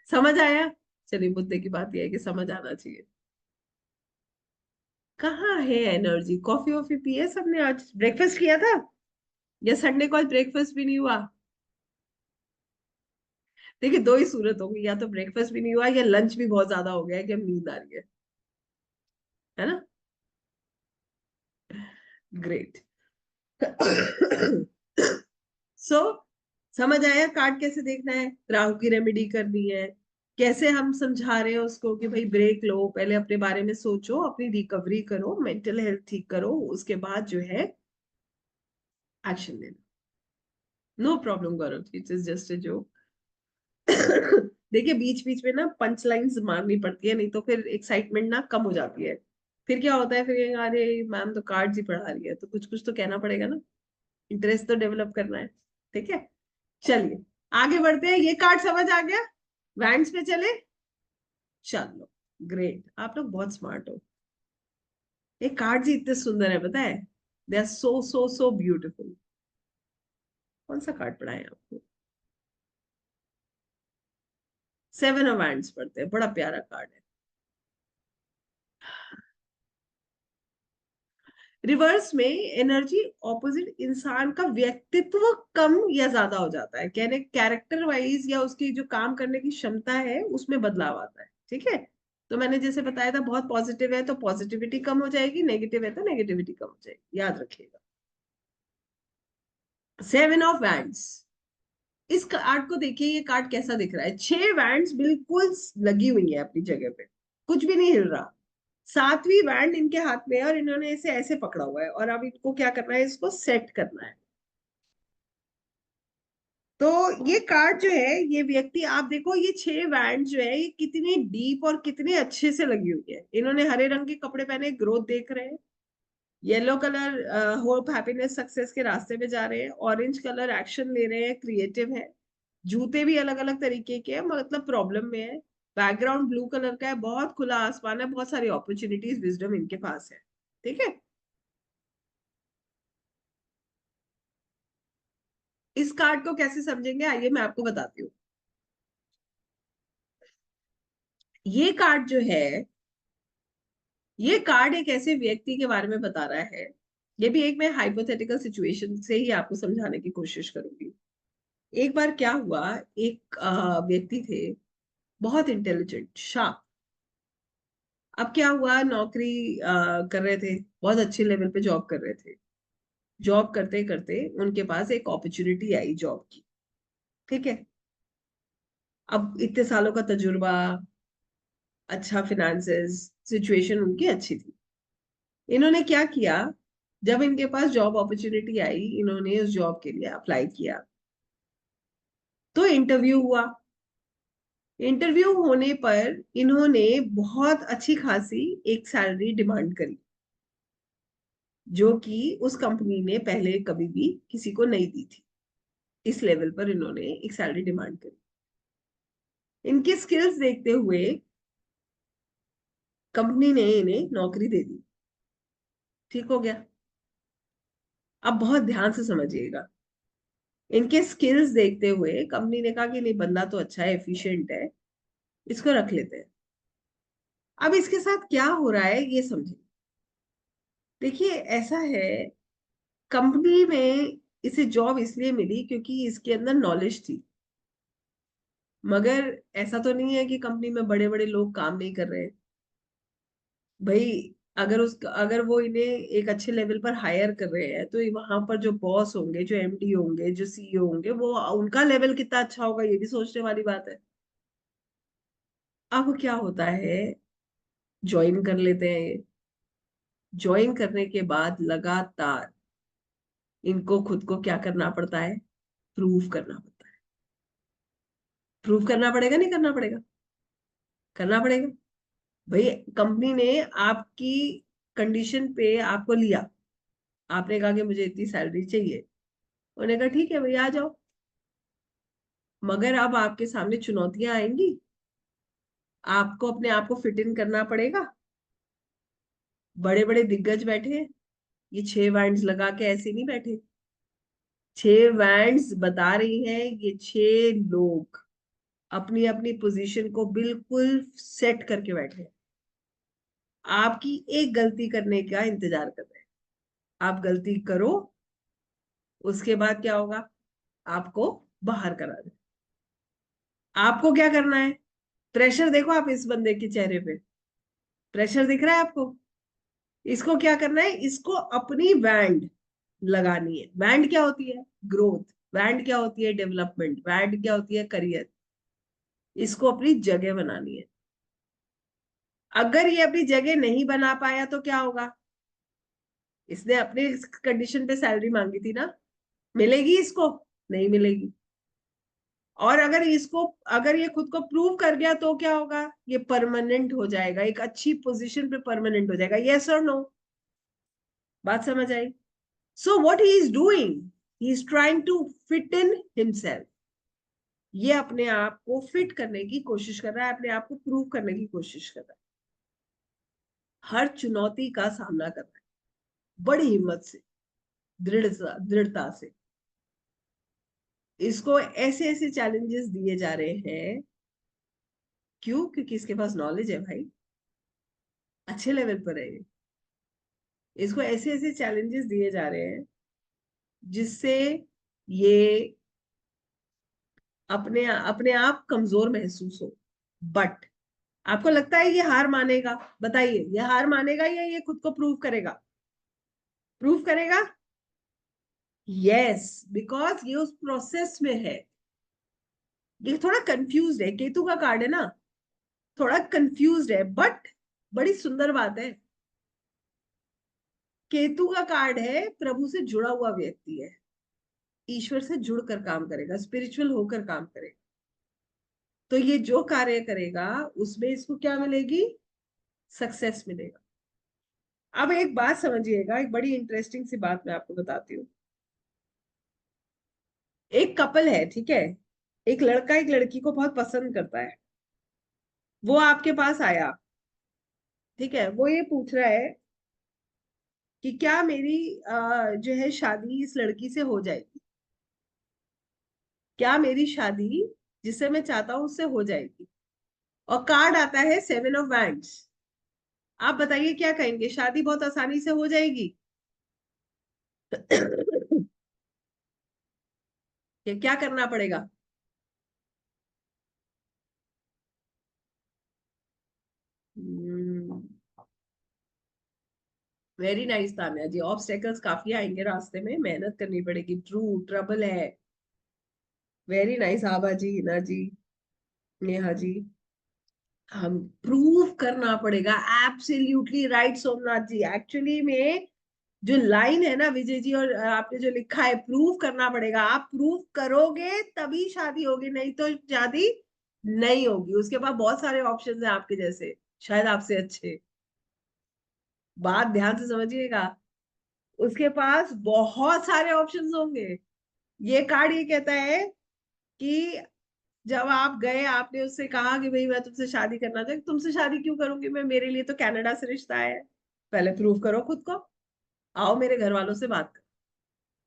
समझ आया? चलिए, मुद्दे की बात यह है कि समझ आना चाहिए। कहाँ है एनर्जी? कॉफी वॉफी पी है सबने? आज ब्रेकफास्ट किया था? या संडे को आज ब्रेकफास्ट भी नहीं हुआ? देखिए, दो ही सूरत होगी, या तो ब्रेकफास्ट भी नहीं हुआ या लंच भी बहुत ज्यादा हो गया है कि हम नींद आ रही है ना? ग्रेट। सो समझ आया कार्ड कैसे देखना है, राहु की रेमेडी करनी है, कैसे हम समझा रहे हैं उसको कि भाई ब्रेक लो, पहले अपने बारे में सोचो, अपनी रिकवरी करो, मेंटल हेल्थ ठीक करो, उसके बाद जो है एक्शन लेना। No problem Gaurav, it is just a joke. देखिए, बीच बीच में ना पंच लाइन्स मारनी पड़ती है, नहीं तो फिर एक्साइटमेंट ना कम हो जाती है। फिर क्या होता है, फिर कहेंगे, अरे मैम तो कार्ड्स ही पढ़ा रही है, तो कुछ कुछ तो कहना पड़ेगा ना। इंटरेस्ट तो डेवलप करना है। ठीक है, चलिए आगे बढ़ते हैं। ये कार्ड समझ आ गया? वैंड्स पे चले। चलो, ग्रेट, आप लोग बहुत स्मार्ट हो। ये कार्ड ही इतने सुंदर है, पता है? They are so so so beautiful. कौन सा कार्ड पढ़ा है आपको? 7 ऑफ वैंड्स पढ़ते हैं, बड़ा प्यारा कार्ड है। रिवर्स में एनर्जी ऑपोजिट इंसान का व्यक्तित्व कम या ज्यादा हो जाता है, कहने कैरेक्टर वाइज या उसकी जो काम करने की क्षमता है उसमें बदलाव आता है। ठीक है? तो मैंने जैसे बताया था, बहुत पॉजिटिव है तो पॉजिटिविटी कम हो जाएगी, नेगेटिव है तो नेगेटिविटी कम हो जाएगी, याद रखिएगा। 7 ऑफ वैंड्स। इस कार्ड को देखिए, ये कार्ड कैसा दिख रहा है? 6 वैंड्स बिल्कुल लगी हुई है अपनी जगह पे, कुछ भी नहीं हिल रहा। 7वीं वैंड इनके हाथ में है और इन्होंने इसे ऐसे पकड़ा हुआ है, और अब इनको क्या करना है, इसको सेट करना है। तो ये कार्ड जो है, ये व्यक्ति, आप देखो ये 6 वैंड जो है, ये कितनी डीप और कितने अच्छे से लगी हुई है। इन्होंने हरे रंग के कपड़े पहने, ग्रोथ देख रहे हैं। Yellow colour hope happiness success के रास्ते में जा रहे हैं। ऑरेंज कलर एक्शन ले रहे हैं, क्रिएटिव है। जूते भी अलग अलग तरीके के हैं, मतलब प्रॉब्लम में है। बैकग्राउंड ब्लू कलर का है, बहुत खुला आसमान है, बहुत सारी अपॉर्चुनिटीज, विजडम इनके पास है। ठीक है? इस कार्ड को कैसे समझेंगे, आइए मैं आपको बताती हूँ। ये कार्ड जो है, ये कार्ड एक ऐसे व्यक्ति के बारे में बता रहा है। ये भी एक मैं हाइपोथेटिकल सिचुएशन से ही आपको समझाने की कोशिश करूंगी। एक बार क्या हुआ, एक व्यक्ति थे, बहुत इंटेलिजेंट, शार्प। अब क्या हुआ, नौकरी कर रहे थे, बहुत अच्छे लेवल पे जॉब कर रहे थे। जॉब करते करते उनके पास एक अपॉर्चुनिटी आई जॉब की। ठीक है? अब इतने सालों का तजुर्बा, अच्छा फिनेंसेस, सिचुएशन उनकी अच्छी थी। इन्होंने क्या किया, जब इनके पास जॉब अपॉर्चुनिटी आई, इन्होंने उस जॉब के लिए अप्लाई किया। तो इंटरव्यू हुआ। इंटरव्यू होने पर इन्होंने बहुत अच्छी खासी एक सैलरी डिमांड करी, जो कि उस कंपनी ने पहले कभी भी किसी को नहीं दी थी। इस लेवल पर इन्होंने एक सैलरी डिमांड करी। इनकी स्किल्स देखते हुए कंपनी ने इन्हें नौकरी दे दी। ठीक हो गया? अब बहुत ध्यान से समझिएगा। इनके स्किल्स देखते हुए कंपनी ने कहा कि नहीं, बंदा तो अच्छा है, एफिशिएंट है, इसको रख लेते हैं। अब इसके साथ क्या हो रहा है ये समझिए। देखिए ऐसा है, कंपनी में इसे जॉब इसलिए मिली क्योंकि इसके अंदर नॉलेज थी। मगर ऐसा तो नहीं है कि कंपनी में बड़े बड़े लोग काम नहीं कर रहे हैं भाई। अगर वो इन्हें एक अच्छे लेवल पर हायर कर रहे हैं, तो वहां पर जो बॉस होंगे, जो एमडी होंगे, जो सीईओ होंगे, वो उनका लेवल कितना अच्छा होगा ये भी सोचने वाली बात है। अब क्या होता है, ज्वाइन कर लेते हैं। ज्वाइन करने के बाद लगातार इनको खुद को क्या करना पड़ता है, प्रूव करना पड़ता है। प्रूव करना पड़ेगा, नहीं करना पड़ेगा? करना पड़ेगा भाई। कंपनी ने आपकी कंडीशन पे आपको लिया, आपने कहा कि मुझे इतनी सैलरी चाहिए, उन्होंने कहा ठीक है भाई आ जाओ। मगर अब आपके सामने चुनौतियां आएंगी, आपको अपने आप को फिट इन करना पड़ेगा। बड़े बड़े दिग्गज बैठे हैं, ये 6 बैंड्स लगा के ऐसे नहीं बैठे। 6 बैंड्स बता रही हैं, ये 6 लोग अपनी अपनी पोजीशन को बिल्कुल सेट करके बैठे हैं। आपकी एक गलती करने का इंतजार कर रहे हैं। आप गलती करो, उसके बाद क्या होगा, आपको बाहर करा दे। आपको क्या करना है, प्रेशर देखो आप इस बंदे के चेहरे पे, प्रेशर दिख रहा है आपको? इसको क्या करना है, इसको अपनी बैंड लगानी है। बैंड क्या होती है, ग्रोथ। बैंड क्या होती है, डेवलपमेंट। बैंड क्या होती है, करियर। इसको अपनी जगह बनानी है। अगर ये अपनी जगह नहीं बना पाया तो क्या होगा, इसने अपने कंडीशन पे सैलरी मांगी थी ना, मिलेगी इसको? नहीं मिलेगी। और अगर ये खुद को प्रूव कर गया तो क्या होगा, ये परमानेंट हो जाएगा, एक अच्छी पोजीशन पे परमानेंट हो जाएगा। Yes or no? बात समझ आई? So what he is doing, he is trying to fit in himself. ये अपने आप को फिट करने की कोशिश कर रहा है, अपने आप को प्रूव करने की कोशिश कर रहा है, हर चुनौती का सामना कर रहा है बड़ी हिम्मत से, दृढ़ता से। इसको ऐसे ऐसे चैलेंजेस दिए जा रहे हैं, क्यों? क्योंकि इसके पास नॉलेज है भाई, अच्छे लेवल पर है ये। इसको ऐसे ऐसे चैलेंजेस दिए जा रहे हैं जिससे ये अपने अपने आप कमजोर महसूस हो। बट आपको लगता है ये हार मानेगा? बताइए, ये हार मानेगा या ये खुद को प्रूव करेगा? प्रूव करेगा। यस, बिकॉज ये उस प्रोसेस में है। ये थोड़ा कंफ्यूज है, केतु का कार्ड है ना, थोड़ा कंफ्यूज है। बट बड़ी सुंदर बात है, केतु का कार्ड है, प्रभु से जुड़ा हुआ व्यक्ति है, ईश्वर से जुड़कर काम करेगा, स्पिरिचुअल होकर काम करेगा। तो ये जो कार्य करेगा उसमें इसको क्या मिलेगी, सक्सेस मिलेगा। अब एक बात समझिएगा, एक बड़ी इंटरेस्टिंग सी बात मैं आपको बताती हूँ। एक कपल है, ठीक है, एक लड़का एक लड़की को बहुत पसंद करता है। वो आपके पास आया, ठीक है, वो ये पूछ रहा है कि क्या मेरी जो है शादी इस लड़की से हो जाएगी, क्या मेरी शादी जिसे मैं चाहता हूं उससे हो जाएगी। और कार्ड आता है 7 ऑफ वैंड्स। आप बताइए क्या कहेंगे, शादी बहुत आसानी से हो जाएगी? क्या करना पड़ेगा? वेरी नाइस तान्या जी, ऑब्स्टेकल्स काफी आएंगे रास्ते में, मेहनत करनी पड़ेगी, ट्रू, ट्रबल है। वेरी नाइस आभा जी, हिना जी, नेहा जी। हम प्रूव करना पड़ेगा, एब्सोल्युटली राइट सोमनाथ जी। एक्चुअली में जो लाइन है ना विजय जी, और आपने जो लिखा है, प्रूव करना पड़ेगा, आप प्रूव करोगे तभी शादी होगी, नहीं तो शादी नहीं होगी। उसके बाद बहुत सारे ऑप्शंस हैं आपके जैसे, शायद आपसे अच्छे। बात ध्यान से समझिएगा, उसके पास बहुत सारे ऑप्शंस होंगे। ये कार्ड ये कहता है कि जब आप गए, आपने उससे कहा कि भाई मैं तुमसे शादी करना चाहती, तुमसे शादी क्यों करूंगी मैं, मेरे लिए तो कनाडा से रिश्ता है। पहले प्रूव करो खुद को, आओ मेरे घर वालों से बात करो।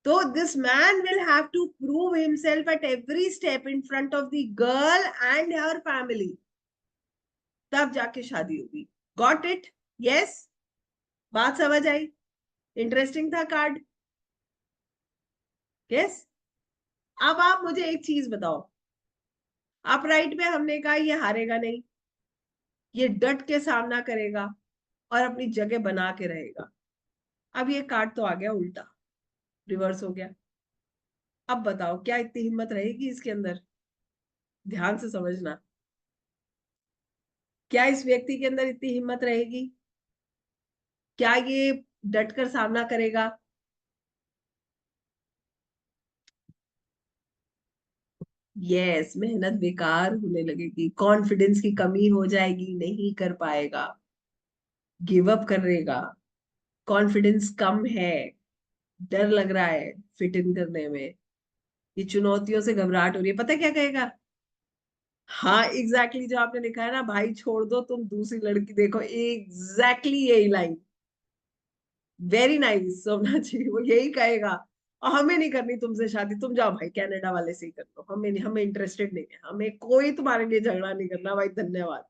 तो this man will have to prove himself at every step in front of the girl and her family, तब जाके शादी होगी। Got it? यस, बात समझ आई? इंटरेस्टिंग था कार्ड? यस। अब आप मुझे एक चीज बताओ, अपराइट में हमने कहा ये हारेगा नहीं, ये डट के सामना करेगा और अपनी जगह बना के रहेगा। अब ये कार्ड तो आ गया उल्टा, रिवर्स हो गया। अब बताओ क्या इतनी हिम्मत रहेगी इसके अंदर? ध्यान से समझना, क्या इस व्यक्ति के अंदर इतनी हिम्मत रहेगी? क्या ये डट कर सामना करेगा? यस, मेहनत बेकार होने लगेगी, कॉन्फिडेंस की कमी हो जाएगी, नहीं कर पाएगा, गिव अप करेगा, कॉन्फिडेंस कम है, डर लग रहा है फिट इन करने में, ये चुनौतियों से घबराहट हो रही है, पता है क्या कहेगा? हाँ एग्जैक्टली exactly, जो आपने लिखा है ना, भाई छोड़ दो तुम दूसरी लड़की देखो, एग्जैक्टली यही लाइन, वेरी नाइस सोमनाथ जी, वो यही कहेगा। और हमें नहीं करनी तुमसे शादी, तुम जाओ भाई कनाडा वाले से ही कर लो, हमें नहीं, हमें इंटरेस्टेड नहीं है, हमें कोई तुम्हारे लिए झगड़ा नहीं करना भाई, धन्यवाद।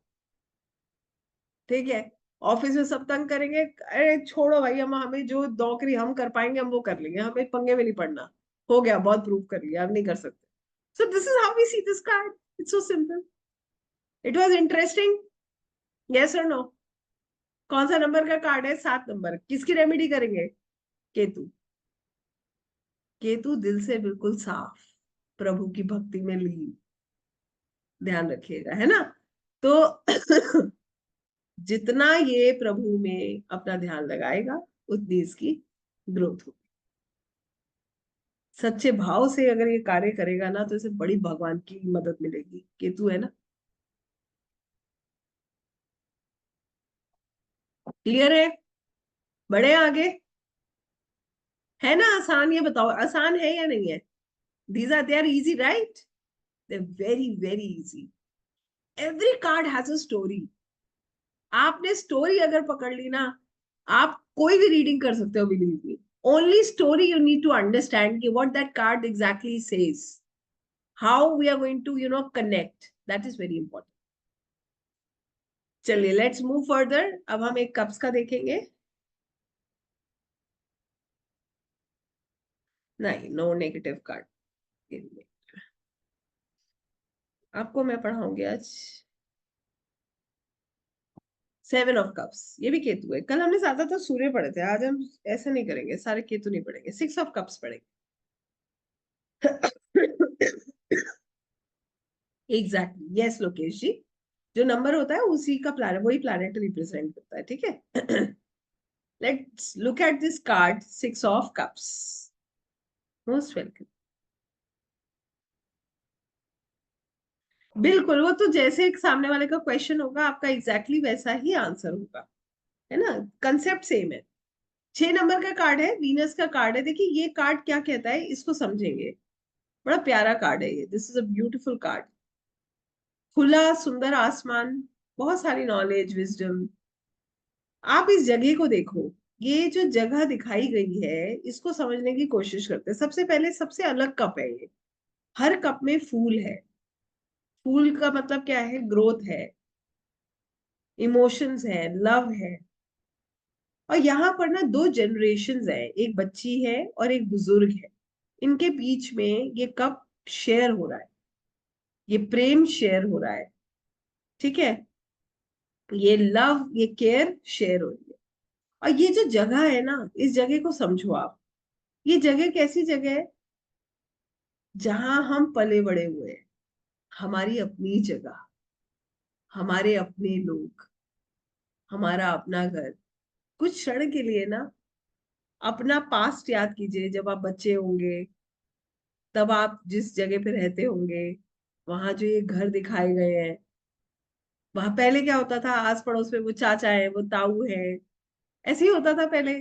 ठीक है, ऑफिस में सब तंग करेंगे, अरे छोड़ो भाई, हम हमें जो नौकरी हम कर पाएंगे हम वो कर लेंगे, हमें पंगे में नहीं पड़ना, हो गया बहुत प्रूव कर लिया, अब नहीं कर सकते। So this is how we see this card, it's so simple. It was interesting, yes or no? कौन सा नंबर का कार्ड है? 7 नंबर, किसकी रेमेडी करेंगे? केतु। केतु दिल से बिल्कुल साफ, प्रभु की भक्ति में लीन, ध्यान रखिएगा, है ना? तो जितना ये प्रभु में अपना ध्यान लगाएगा उतनी इसकी ग्रोथ होगी। सच्चे भाव से अगर ये कार्य करेगा ना तो इसे बड़ी भगवान की मदद मिलेगी, केतु है ना। क्लियर है? बड़े आगे, है ना? आसान, ये बताओ आसान है या नहीं है? These are, they are easy right? They very very easy. Every card has a story. आपने स्टोरी अगर पकड़ ली ना, आप कोई भी रीडिंग कर सकते हो, believe me. Only story you need to understand कि what that card exactly says, how we are going to connect, that is very important. चलिए लेट्स मूव फर्दर, अब हम एक कप्स का देखेंगे। नहीं, नो नेगेटिव कार्ड। आपको मैं पढ़ाऊंगी आज 7 ऑफ कप्स, ये भी केतु है। कल हमने ज्यादातर सूर्य पढ़े थे, आज हम ऐसे नहीं करेंगे, सारे केतु नहीं पढ़ेंगे, 6 ऑफ कप्स पढ़ेंगे। एग्जैक्टली, यस लोकेश जी, जो नंबर होता है उसी का प्लान, वही प्लैनेट रिप्रेजेंट करता है, ठीक है। Let's look at this card, 6 of cups. Most welcome. बिल्कुल, वो तो जैसे एक सामने वाले का क्वेश्चन होगा आपका एग्जैक्टली वैसा ही आंसर होगा, है ना? कंसेप्ट सेम है। 6 नंबर का कार्ड है, वीनस का कार्ड है। देखिए ये कार्ड क्या कहता है, इसको समझेंगे। बड़ा प्यारा कार्ड है ये, this is a beautiful card. खुला सुंदर आसमान, बहुत सारी नॉलेज विजडम। आप इस जगह को देखो, ये जो जगह दिखाई गई है इसको समझने की कोशिश करते हैं। सबसे पहले सबसे अलग कप है ये, हर कप में फूल है। फूल का मतलब क्या है? ग्रोथ है, इमोशंस है, लव है। और यहाँ पर ना 2 जनरेशन्स है, एक बच्ची है और एक बुजुर्ग है। इनके बीच में ये कप शेयर हो रहा है, ये प्रेम शेयर हो रहा है, ठीक है? ये लव, ये केयर शेयर हो रही है। और ये जो जगह है ना, इस जगह को समझो आप। ये जगह कैसी जगह है? जहां हम पले बड़े हुए हैं, हमारी अपनी जगह, हमारे अपने लोग, हमारा अपना घर। कुछ क्षण के लिए ना अपना पास्ट याद कीजिए, जब आप बच्चे होंगे, तब आप जिस जगह पे रहते होंगे, वहां जो ये घर दिखाए गए हैं, वहां पहले क्या होता था? आस पड़ोस में वो चाचा है, वो ताऊ है, ऐसे ही होता था पहले,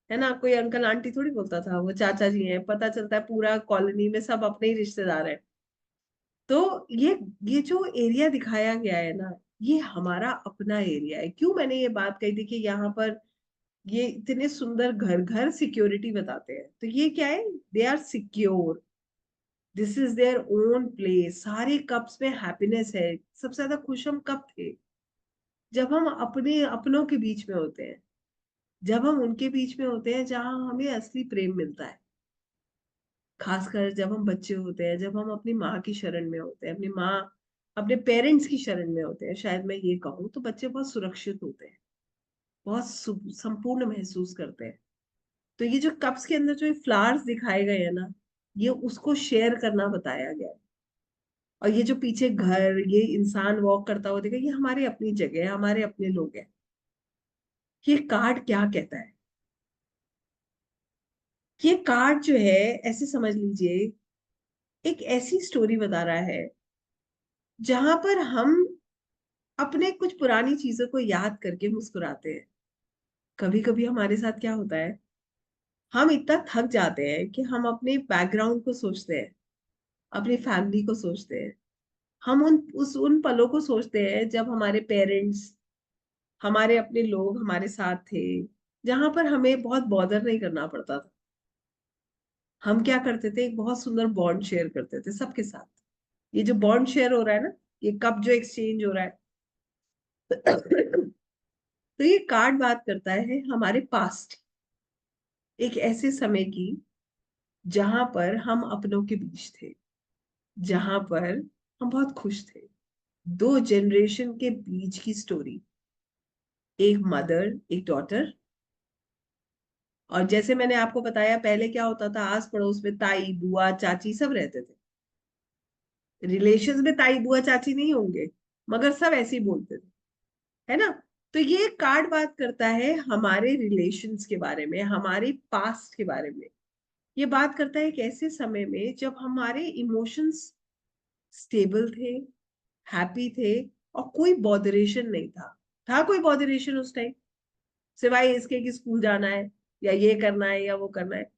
है ना? कोई अंकल आंटी थोड़ी बोलता था, वो चाचा जी हैं। पता चलता है पूरा कॉलोनी में सब अपने ही रिश्तेदार हैं। तो ये जो एरिया दिखाया गया है ना, ये हमारा अपना एरिया है। क्यों मैंने ये बात कही थी कि यहाँ पर ये इतने सुंदर घर घर सिक्योरिटी बताते हैं, तो ये क्या है, they are secure, this is their own place. सारे कप्स में हैप्पीनेस है। सबसे ज्यादा खुश हम कब थे? जब हम अपने अपनों के बीच में होते हैं, जब हम उनके बीच में होते हैं जहां हमें असली प्रेम मिलता है। खासकर जब हम बच्चे होते हैं, जब हम अपनी माँ की शरण में होते हैं, अपनी माँ, अपने पेरेंट्स की शरण में होते हैं, शायद मैं ये कहूँ, तो बच्चे बहुत सुरक्षित होते हैं, बहुत संपूर्ण महसूस करते हैं। तो ये जो कप्स के अंदर जो फ्लावर्स दिखाए गए हैं ना, ये उसको शेयर करना बताया गया है। और ये जो पीछे घर, ये इंसान वॉक करता हुआ देखा, ये हमारे अपनी जगह है, हमारे अपने लोग हैं। ये कार्ड क्या कहता है? ये कार्ड जो है, ऐसे समझ लीजिए, एक ऐसी स्टोरी बता रहा है जहां पर हम अपने कुछ पुरानी चीजों को याद करके मुस्कुराते हैं। कभी कभी हमारे साथ क्या होता है, हम इतना थक जाते हैं कि हम अपने बैकग्राउंड को सोचते हैं, अपनी फैमिली को सोचते हैं। हम उन पलों को सोचते हैं जब हमारे पेरेंट्स, हमारे अपने लोग हमारे साथ थे, जहां पर हमें बहुत बॉदर नहीं करना पड़ता था। हम क्या करते थे, एक बहुत सुंदर बॉन्ड शेयर करते थे सबके साथ। ये जो बॉन्ड शेयर हो रहा है ना, ये कब जो एक्सचेंज हो रहा है, तो ये कार्ड बात करता है हमारे पास्ट, एक ऐसे समय की जहां पर हम अपनों के बीच थे, जहां पर हम बहुत खुश थे। दो जनरेशन के बीच की स्टोरी, एक मदर, एक डॉटर। और जैसे मैंने आपको बताया, पहले क्या होता था, आस पड़ोस में ताई बुआ चाची सब रहते थे। रिलेशंस में ताई बुआ चाची नहीं होंगे, मगर सब ऐसे ही बोलते थे, है ना? तो ये कार्ड बात करता है हमारे रिलेशंस के बारे में, हमारे पास्ट के बारे में। ये बात करता है एक ऐसे समय में जब हमारे इमोशंस स्टेबल थे, हैप्पी थे, और कोई बॉदरेशन नहीं था। था कोई बॉदरेशन उस टाइम, सिवाय इसके कि स्कूल जाना है, या ये करना है, या वो करना है।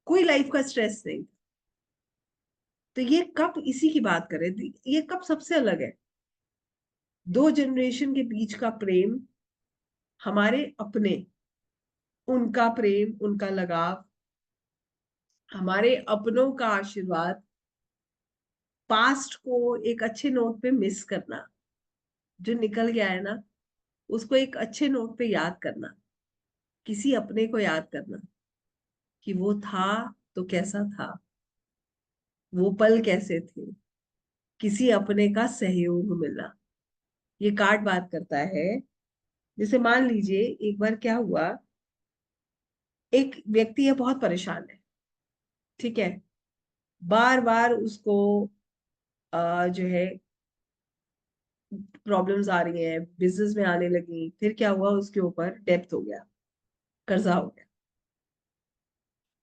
कोई लाइफ का स्ट्रेस नहीं। तो ये कप इसी की बात करे, ये कप सबसे अलग है। दो जनरेशन के बीच का प्रेम, हमारे अपने, उनका प्रेम, उनका लगाव, हमारे अपनों का आशीर्वाद, पास्ट को एक अच्छे नोट पे मिस करना, जो निकल गया है ना, उसको एक अच्छे नोट पे याद करना, किसी अपने को याद करना कि वो था तो कैसा था, वो पल कैसे थे, किसी अपने का सहयोग मिलना। ये कार्ड बात करता है, जैसे मान लीजिए एक बार क्या हुआ, एक व्यक्ति है, बहुत परेशान है, ठीक है, बार बार उसको जो है प्रॉब्लम्स आ रही हैं, बिजनेस में आने लगी। फिर क्या हुआ, उसके ऊपर डेब्ट हो गया, कर्जा हो गया।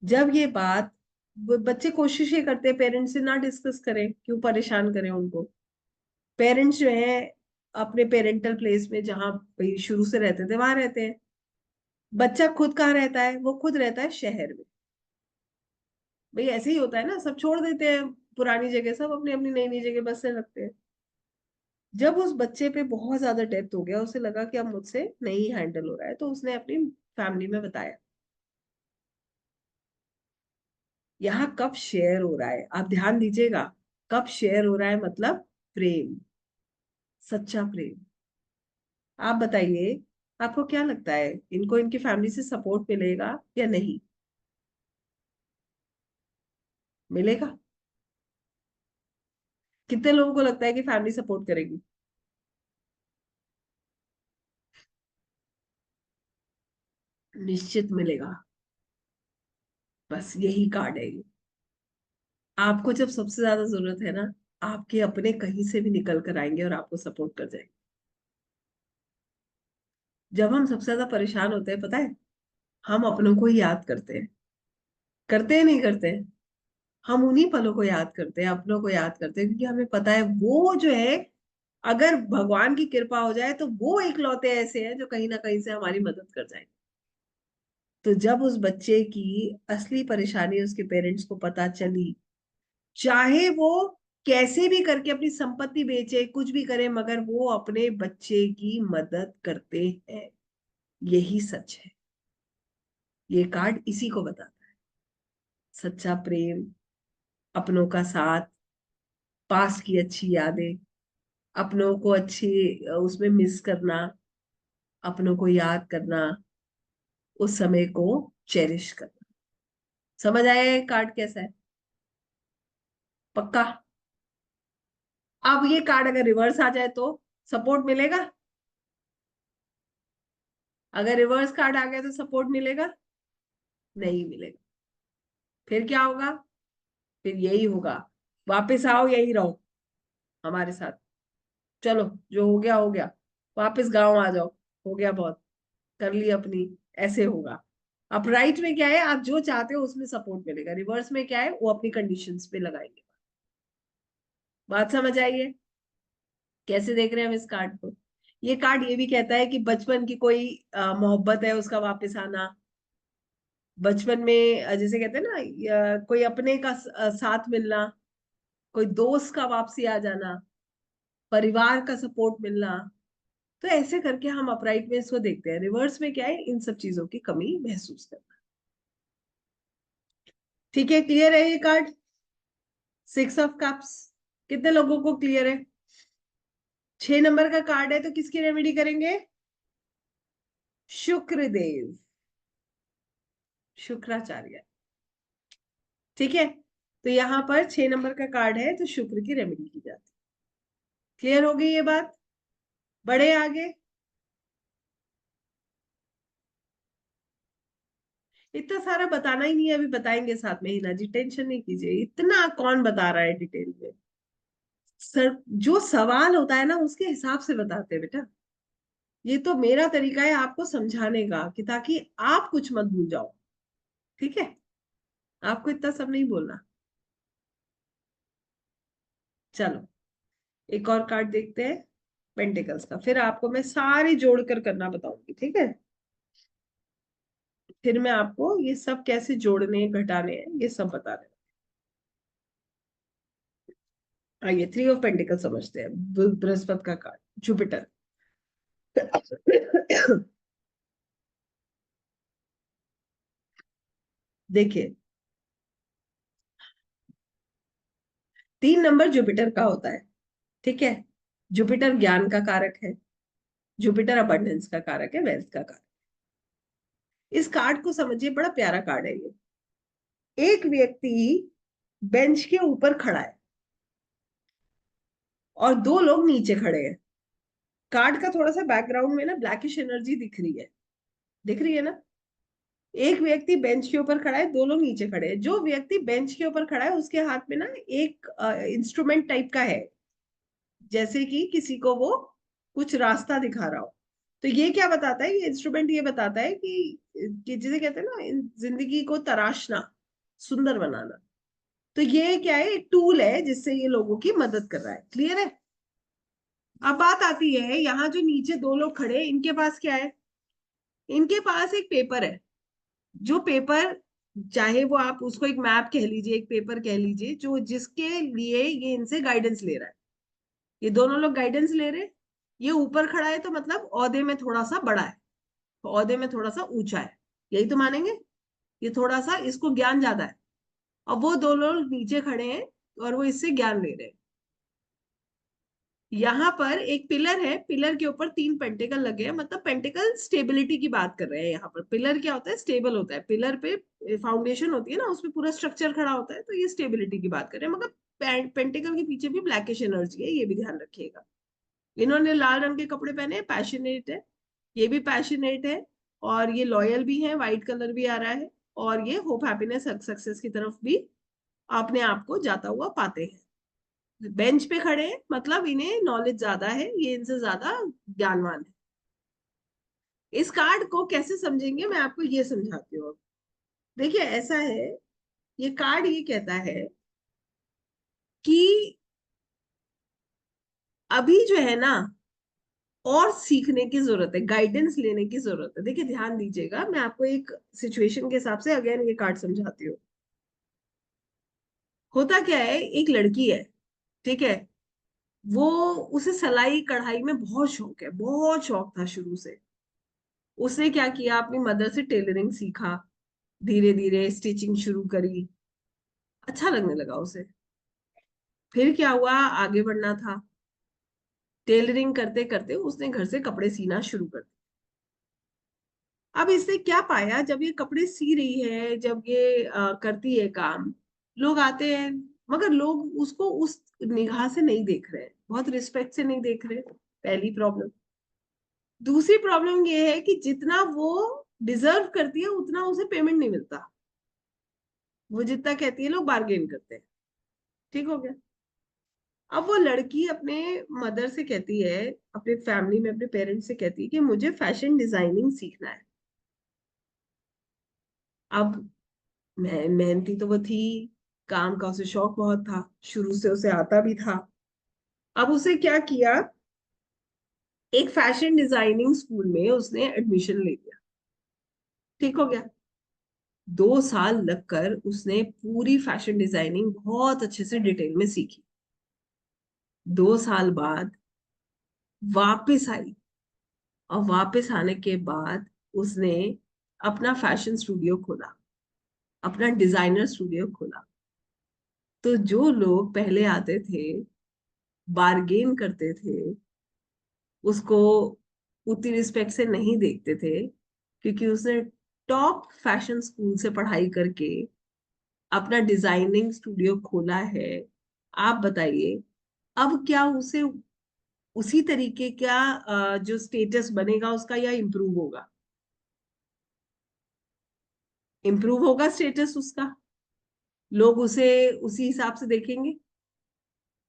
जब ये बात, बच्चे कोशिश ये करते हैं पेरेंट्स से ना डिस्कस करें, क्यों परेशान करें उनको। पेरेंट्स जो है अपने पेरेंटल प्लेस में, जहां भाई शुरू से रहते थे वहां रहते हैं। बच्चा खुद कहाँ रहता है, वो खुद रहता है शहर में। भाई ऐसे ही होता है ना, सब छोड़ देते हैं पुरानी जगह, सब अपनी अपनी नई नई जगह बसने लगते हैं। जब उस बच्चे पे बहुत ज्यादा डेप्थ हो गया, उसे लगा कि अब मुझसे नहीं हैंडल हो रहा है, तो उसने अपनी फैमिली में बताया। यहाँ कब शेयर हो रहा है, आप ध्यान दीजिएगा, कब शेयर हो रहा है मतलब प्रेम, सच्चा प्रेम। आप बताइए, आपको क्या लगता है, इनको इनकी फैमिली से सपोर्ट मिलेगा या नहीं? मिलेगा? कितने लोगों को लगता है कि फैमिली सपोर्ट करेगी? निश्चित मिलेगा। बस यही कार्ड है ये। आपको जब सबसे ज्यादा जरूरत है ना, आपके अपने कहीं से भी निकल कर आएंगे और आपको सपोर्ट कर जाएंगे। जब हम सबसे ज्यादा परेशान होते हैं, पता है, हम अपनों को ही याद करते हैं नहीं करते हैं? हम उन्हीं पलों को याद करते हैं, अपनों को याद करते हैं, क्योंकि हमें पता है वो जो है, अगर भगवान की कृपा हो जाए तो वो इकलौते ऐसे हैं जो कहीं ना कहीं से हमारी मदद कर जाएंगे। तो जब उस बच्चे की असली परेशानी उसके पेरेंट्स को पता चली, चाहे वो कैसे भी करके अपनी संपत्ति बेचे, कुछ भी करे, मगर वो अपने बच्चे की मदद करते हैं। यही सच है। ये कार्ड इसी को बताता है, सच्चा प्रेम, अपनों का साथ, पास्ट की अच्छी यादें, अपनों को अच्छी उसमें मिस करना, अपनों को याद करना, उस समय को चेरिश करना। समझ आया ये कार्ड कैसा है? पक्का? अब ये कार्ड अगर रिवर्स आ जाए तो सपोर्ट मिलेगा? अगर रिवर्स कार्ड आ गया तो सपोर्ट मिलेगा? नहीं मिलेगा। फिर क्या होगा? फिर यही होगा, वापस आओ, यही रहो हमारे साथ। चलो, जो हो गया हो गया, वापस गांव आ जाओ, हो गया बहुत, कर ली अपनी। ऐसे होगा। अब राइट में क्या है, आप जो चाहते हो उसमें सपोर्ट मिलेगा, रिवर्स में क्या है, वो अपनी कंडीशंस पे लगाएंगे। बात समझ आई है? कैसे देख रहे हैं हम इस कार्ड को? ये कार्ड ये भी कहता है कि बचपन की कोई मोहब्बत है उसका वापस आना, बचपन में जैसे कहते हैं ना, कोई अपने का साथ मिलना, कोई दोस्त का वापसी आ जाना, परिवार का सपोर्ट मिलना। तो ऐसे करके हम अपराइट में इसको देखते हैं। रिवर्स में क्या है, इन सब चीजों की कमी महसूस करना। ठीक है, क्लियर है ये कार्ड? 6 of cups. कितने लोगों को क्लियर है? 6 नंबर का कार्ड है, तो किसकी रेमेडी करेंगे? शुक्रदेव, शुक्राचार्य। ठीक है, तो यहाँ पर 6 नंबर का कार्ड है, तो शुक्र की रेमेडी की जाती है। क्लियर हो गई ये बात? बढ़े आगे? इतना सारा बताना ही नहीं है, अभी बताएंगे साथ में। ही ना जी, टेंशन नहीं कीजिए, इतना कौन बता रहा है डिटेल में। सर, जो सवाल होता है ना उसके हिसाब से बताते हैं बेटा। ये तो मेरा तरीका है आपको समझाने का, कि ताकि आप कुछ मत भूल जाओ। ठीक है, आपको इतना सब नहीं बोलना। चलो, एक और कार्ड देखते हैं पेंटिकल्स का, फिर आपको मैं सारी जोड़कर करना बताऊंगी। ठीक है, फिर मैं आपको ये सब कैसे जोड़ने घटाने हैं ये सब बता रहे हैं। आइए 3 ऑफ पेंटिकल समझते हैं, बृहस्पति का कार्ड, जुपिटर। देखिए, 3 नंबर जुपिटर का होता है। ठीक है, जुपिटर ज्ञान का कारक है, जुपिटर अबंडेंस का कारक है, वेल्थ का कारक। इस कार्ड को समझिए, बड़ा प्यारा कार्ड है ये। एक व्यक्ति बेंच के ऊपर खड़ा है और 2 लोग नीचे खड़े हैं। कार्ड का थोड़ा सा बैकग्राउंड में ना ब्लैकिश एनर्जी दिख रही है, दिख रही है ना? एक व्यक्ति बेंच के ऊपर खड़ा है, 2 लोग नीचे खड़े हैं। जो व्यक्ति बेंच के ऊपर खड़ा है उसके हाथ में ना एक इंस्ट्रूमेंट टाइप का है, जैसे कि किसी को वो कुछ रास्ता दिखा रहा हो। तो ये क्या बताता है, ये इंस्ट्रूमेंट ये बताता है कि जिसे कहते हैं ना जिंदगी को तराशना, सुंदर बनाना। तो ये क्या है, एक टूल है जिससे ये लोगों की मदद कर रहा है। क्लियर है? अब बात आती है, यहाँ जो नीचे 2 लोग खड़े हैं इनके पास क्या है? इनके पास एक पेपर है। जो पेपर, चाहे वो आप उसको एक मैप कह लीजिए, एक पेपर कह लीजिए, जो जिसके लिए ये इनसे गाइडेंस ले रहा है। ये दोनों लोग गाइडेंस ले रहे हैं। ये ऊपर खड़ा है तो मतलब ओहदे में थोड़ा सा बड़ा है, तो ओहदे में थोड़ा सा ऊंचा है, यही तो मानेंगे। ये थोड़ा सा, इसको ज्ञान ज्यादा है। और वो 2 लोग नीचे खड़े हैं और वो इससे ज्ञान ले रहे हैं। यहाँ पर एक पिलर है, पिलर के ऊपर 3 पेंटिकल लगे हैं, मतलब पेंटिकल स्टेबिलिटी की बात कर रहे हैं। यहाँ पर पिलर क्या होता है, स्टेबल होता है। पिलर पे फाउंडेशन होती है ना, उसपे पूरा स्ट्रक्चर खड़ा होता है, तो ये स्टेबिलिटी की बात कर रहे हैं। मगर पेंटिकल के पीछे भी ब्लैकिश एनर्जी है, ये भी ध्यान रखिएगा। इन्होंने लाल रंग के कपड़े पहने हैं, पैशनेट है। ये भी पैशनेट है, और ये लॉयल भी है, व्हाइट कलर भी आ रहा है। और ये होप हैप्पीनेस सक्सेस की तरफ भी अपने आप को जाता हुआ पाते हैं। बेंच पे खड़े हैं मतलब इन्हें नॉलेज ज्यादा है, ये इनसे ज्यादा ज्ञानवान है। इस कार्ड को कैसे समझेंगे, मैं आपको ये समझाती हूँ। देखिए, ऐसा है, ये कार्ड ये कहता है कि अभी जो है ना, और सीखने की जरूरत है, गाइडेंस लेने की जरूरत है। देखिए, ध्यान दीजिएगा, मैं आपको एक सिचुएशन के हिसाब से अगेन ये कार्ड समझाती हूँ। होता क्या है, एक लड़की है, ठीक है। वो, उसे सिलाई कढ़ाई में बहुत शौक है, बहुत शौक था शुरू से। उसने क्या किया, अपनी मदर से टेलरिंग सीखा। धीरे धीरे स्टिचिंग शुरू करी, अच्छा लगने लगा उसे। फिर क्या हुआ, आगे बढ़ना था। टेलरिंग करते करते उसने घर से कपड़े सीना शुरू कर दिया। अब इसने क्या पाया, जब ये कपड़े सी रही है, जब ये करती है काम, लोग आते हैं, मगर लोग उसको उस निगाह से नहीं देख रहे हैं, बहुत रिस्पेक्ट से नहीं देख रहे। पहली प्रॉब्लम। दूसरी प्रॉब्लम ये है कि जितना वो डिजर्व करती है उतना उसे पेमेंट नहीं मिलता। वो जितना कहती है लोग बार्गेन करते हैं। ठीक हो गया। अब वो लड़की अपने मदर से कहती है, अपने फैमिली में अपने पेरेंट्स से कहती है कि मुझे फैशन डिजाइनिंग सीखना है। अब मैं मेहनती तो वो थी, काम का उसे शौक बहुत था, शुरू से उसे आता भी था। अब उसे क्या किया, एक फैशन डिजाइनिंग स्कूल में उसने एडमिशन ले लिया। ठीक हो गया। 2 साल लगकर उसने पूरी फैशन डिजाइनिंग बहुत अच्छे से डिटेल में सीखी। 2 साल बाद वापस आई, और वापस आने के बाद उसने अपना फैशन स्टूडियो खोला, अपना डिजाइनर स्टूडियो खोला। तो जो लोग पहले आते थे, बार्गेन करते थे, उसको उतनी रिस्पेक्ट से नहीं देखते थे, क्योंकि उसने टॉप फैशन स्कूल से पढ़ाई करके अपना डिजाइनिंग स्टूडियो खोला है। आप बताइए, अब क्या उसे उसी तरीके का जो स्टेटस बनेगा उसका, या इम्प्रूव होगा? इम्प्रूव होगा स्टेटस उसका, लोग उसे उसी हिसाब से देखेंगे।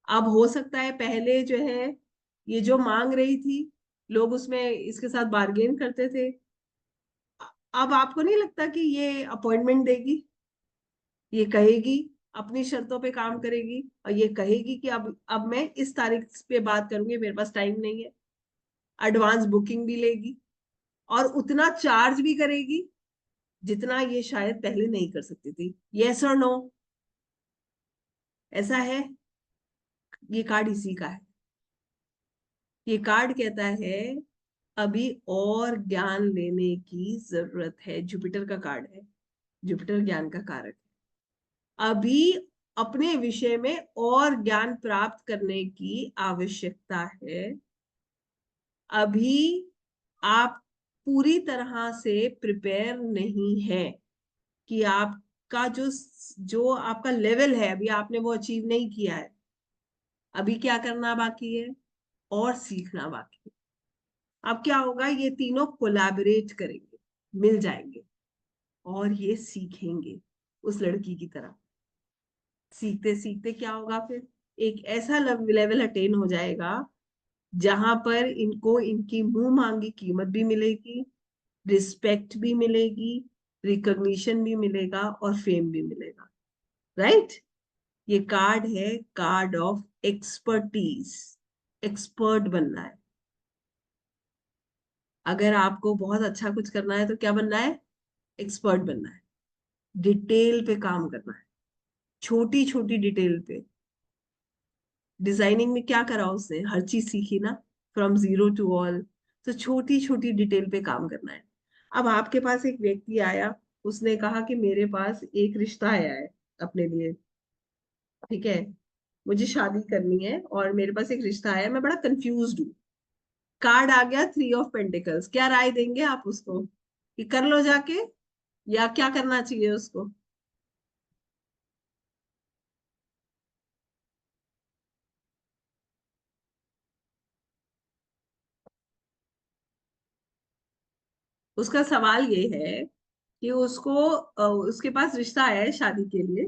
अब हो सकता है पहले जो है, ये जो मांग रही थी, लोग उसमें इसके साथ बार्गेन करते थे। अब आपको नहीं लगता कि ये अपॉइंटमेंट देगी, ये कहेगी, अपनी शर्तों पे काम करेगी, और ये कहेगी कि अब मैं इस तारीख पे बात करूंगी, मेरे पास टाइम नहीं है। एडवांस बुकिंग भी लेगी, और उतना चार्ज भी करेगी जितना ये शायद पहले नहीं कर सकती थी। Yes or no? ऐसा है। ये कार्ड इसी का है। ये कार्ड कहता है अभी और ज्ञान लेने की जरूरत है। जुपिटर का कार्ड है, जुपिटर ज्ञान का कारक है। अभी अपने विषय में और ज्ञान प्राप्त करने की आवश्यकता है। अभी आप पूरी तरह से प्रिपेयर नहीं है, कि आपका जो जो आपका लेवल है अभी आपने वो अचीव नहीं किया है। अभी क्या करना बाकी है, और सीखना बाकी है। अब क्या होगा, ये तीनों कोलैबोरेट करेंगे, मिल जाएंगे, और ये सीखेंगे उस लड़की की तरह। सीखते सीखते क्या होगा फिर, एक ऐसा लेवल अटेन हो जाएगा जहां पर इनको इनकी मुंह मांगी कीमत भी मिलेगी, रिस्पेक्ट भी मिलेगी, रिकॉग्निशन भी मिलेगा, और फेम भी मिलेगा। राइट। ये कार्ड है, कार्ड ऑफ एक्सपर्टीज। एक्सपर्ट बनना है। अगर आपको बहुत अच्छा कुछ करना है तो क्या बनना है, एक्सपर्ट बनना है। डिटेल पे काम करना है, छोटी छोटी डिटेल पे। डिजाइनिंग में क्या करा उसने, हर चीज सीखी ना, फ्रॉम जीरो टू ऑल। तो छोटी छोटी डिटेल पे काम करना है। अब आपके पास एक व्यक्ति आया, उसने कहा कि मेरे पास एक रिश्ता आया है अपने लिए। ठीक है, मुझे शादी करनी है और मेरे पास एक रिश्ता आया है, मैं बड़ा कंफ्यूज हूँ। कार्ड आ गया 3 ऑफ पेंटिकल्स। क्या राय देंगे आप उसको, कि कर लो जाके, या क्या करना चाहिए उसको? उसका सवाल ये है कि उसको उसके पास रिश्ता आया है शादी के लिए,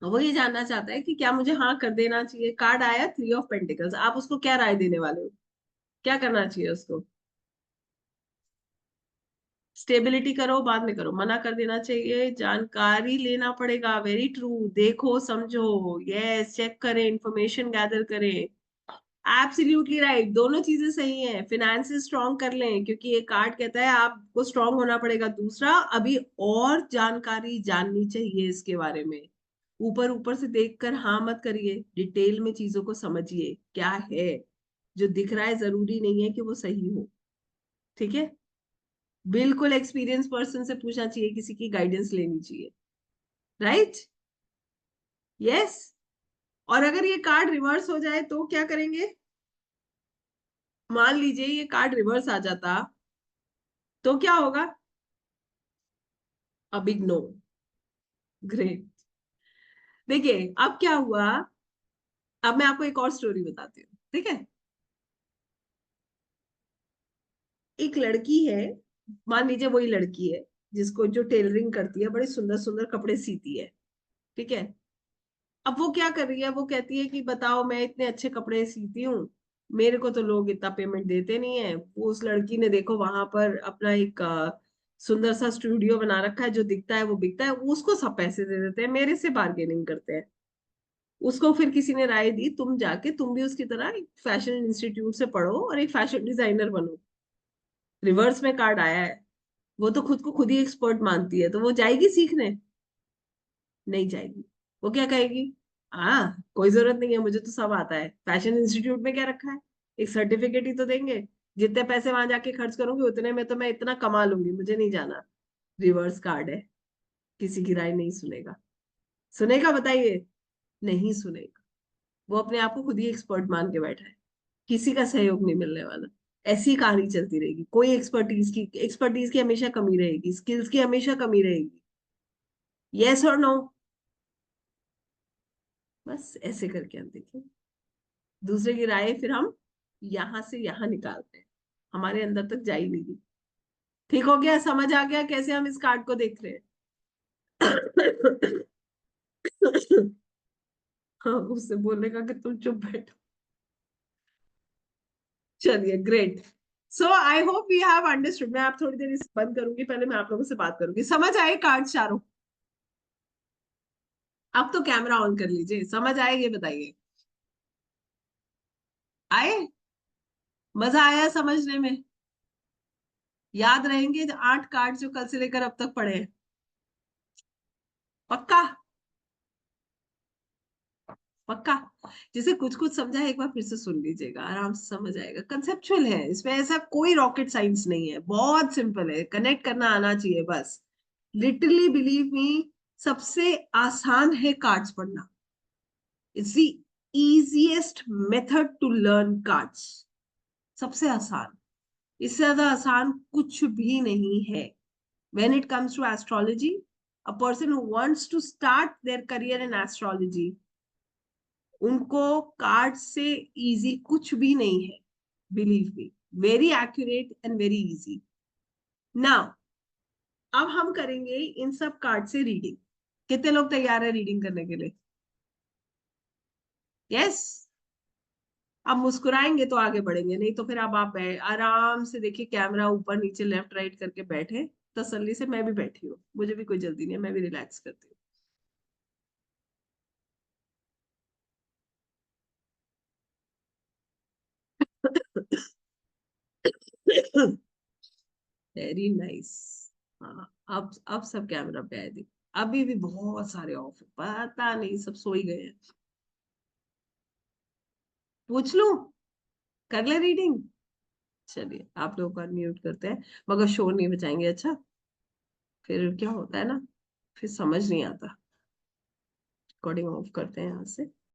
वो ये जानना चाहता है कि क्या मुझे हाँ कर देना चाहिए। कार्ड आया 3 ऑफ पेंटिकल्स, आप उसको क्या राय देने वाले हो, क्या करना चाहिए उसको? स्टेबिलिटी करो, बाद में करो, मना कर देना चाहिए, जानकारी लेना पड़ेगा। वेरी ट्रू, देखो समझो, यस, चेक करें, इंफॉर्मेशन गैदर करें। एब्सोल्युटली राइट, दोनों चीजें सही हैं। फिनेंसेस स्ट्रांग कर लें, क्योंकि ये कार्ड कहता है आपको स्ट्रांग होना पड़ेगा। दूसरा, अभी और जानकारी जाननी चाहिए इसके बारे में। ऊपर ऊपर से देखकर हाँ मत करिए, डिटेल में चीजों को समझिए क्या है। जो दिख रहा है जरूरी नहीं है कि वो सही हो। ठीक है। बिल्कुल एक्सपीरियंस पर्सन से पूछना चाहिए, किसी की गाइडेंस लेनी चाहिए। राइट। यस। और अगर ये कार्ड रिवर्स हो जाए तो क्या करेंगे? मान लीजिए ये कार्ड रिवर्स आ जाता, तो क्या होगा? A big no. ग्रेट। देखिए अब क्या हुआ। अब मैं आपको एक और स्टोरी बताती हूँ, ठीक है? एक लड़की है, मान लीजिए वही लड़की है जिसको, जो टेलरिंग करती है, बड़े सुंदर सुंदर कपड़े सीती है। ठीक है। अब वो क्या कर रही है, वो कहती है कि बताओ मैं इतने अच्छे कपड़े सीती हूँ, मेरे को तो लोग इतना पेमेंट देते नहीं है। वो उस लड़की ने देखो वहां पर अपना एक सुंदर सा स्टूडियो बना रखा है, जो दिखता है वो बिकता है, उसको सब पैसे दे देते हैं, मेरे से बार्गेनिंग करते हैं। उसको फिर किसी ने राय दी, तुम जाके तुम भी उसकी तरह एक फैशन इंस्टीट्यूट से पढ़ो और एक फैशन डिजाइनर बनो। रिवर्स में कार्ड आया है। वो तो खुद को खुद ही एक्सपर्ट मानती है, तो वो जाएगी सीखने? नहीं जाएगी। वो क्या कहेगी? हाँ कोई जरूरत नहीं है, मुझे तो सब आता है, फैशन इंस्टीट्यूट में क्या रखा है, एक सर्टिफिकेट ही तो देंगे। जितने पैसे वहां जाके खर्च करूंगी उतने में तो मैं इतना कमा लूंगी, मुझे नहीं जाना। रिवर्स कार्ड है। किसी की राय नहीं सुनेगा। सुनेगा बताइए? नहीं सुनेगा। वो अपने आप को खुद ही एक्सपर्ट मान के बैठा है। किसी का सहयोग नहीं मिलने वाला। ऐसी कहानी चलती रहेगी, कोई एक्सपर्टीज की हमेशा कमी रहेगी, स्किल्स की हमेशा कमी रहेगी। Yes or no? बस ऐसे करके हम देखिए, दूसरे की राय फिर हम यहां से यहां निकालते हैं, हमारे अंदर तक जा ही नहीं दी। ठीक हो गया? समझ आ गया कैसे हम इस कार्ड को देख रहे हैं? हाँ, उससे बोलने का कि तुम चुप बैठो। चलिए great. So I hope we have understood. मैं आप थोड़ी देर इस बंद करूंगी, पहले मैं आप लोगों से बात करूंगी। समझ आए कार्ड चारों? अब तो कैमरा ऑन कर लीजिए, समझ आए ये बताइए। आए? मजा आया समझने में? याद रहेंगे 8 कार्ड जो कल से लेकर अब तक पढ़े हैं? पक्का? पक्का? जैसे कुछ कुछ समझा है, एक बार फिर से सुन लीजिएगा, आराम से समझ आएगा। कंसेप्चुअल है, इसमें ऐसा कोई रॉकेट साइंस नहीं है, बहुत सिंपल है, कनेक्ट करना आना चाहिए बस। लिटरली बिलीव मी, सबसे आसान है कार्ड्स पढ़ना। It's the easiest method to learn cards. सबसे आसान। इससे ज्यादा आसान कुछ भी नहीं है। When it comes to astrology, a person who wants to start their career in astrology, उनको कार्ड से इजी कुछ भी नहीं है। Believe me, very accurate and very easy. Now अब हम करेंगे इन सब कार्ड से रीडिंग। कितने लोग तैयार है रीडिंग करने के लिए? यस। अब मुस्कुराएंगे तो आगे बढ़ेंगे, नहीं तो फिर अब आप आराम से देखिए, कैमरा ऊपर नीचे लेफ्ट राइट करके बैठे तसल्ली से। मैं भी बैठी हूँ, मुझे भी कोई जल्दी नहीं है, मैं भी रिलैक्स करती हूँ। Very nice. हाँ, अब सब कैमरा पे आए थे। अभी भी बहुत सारे ऑफ है, पता नहीं सब सो ही गए हैं। पूछ लूं? कर ले रीडिंग? चलिए आप लोगों को म्यूट करते हैं, मगर शोर नहीं बचाएंगे, अच्छा? फिर क्या होता है ना, फिर समझ नहीं आता। रिकॉर्डिंग ऑफ करते हैं यहाँ से।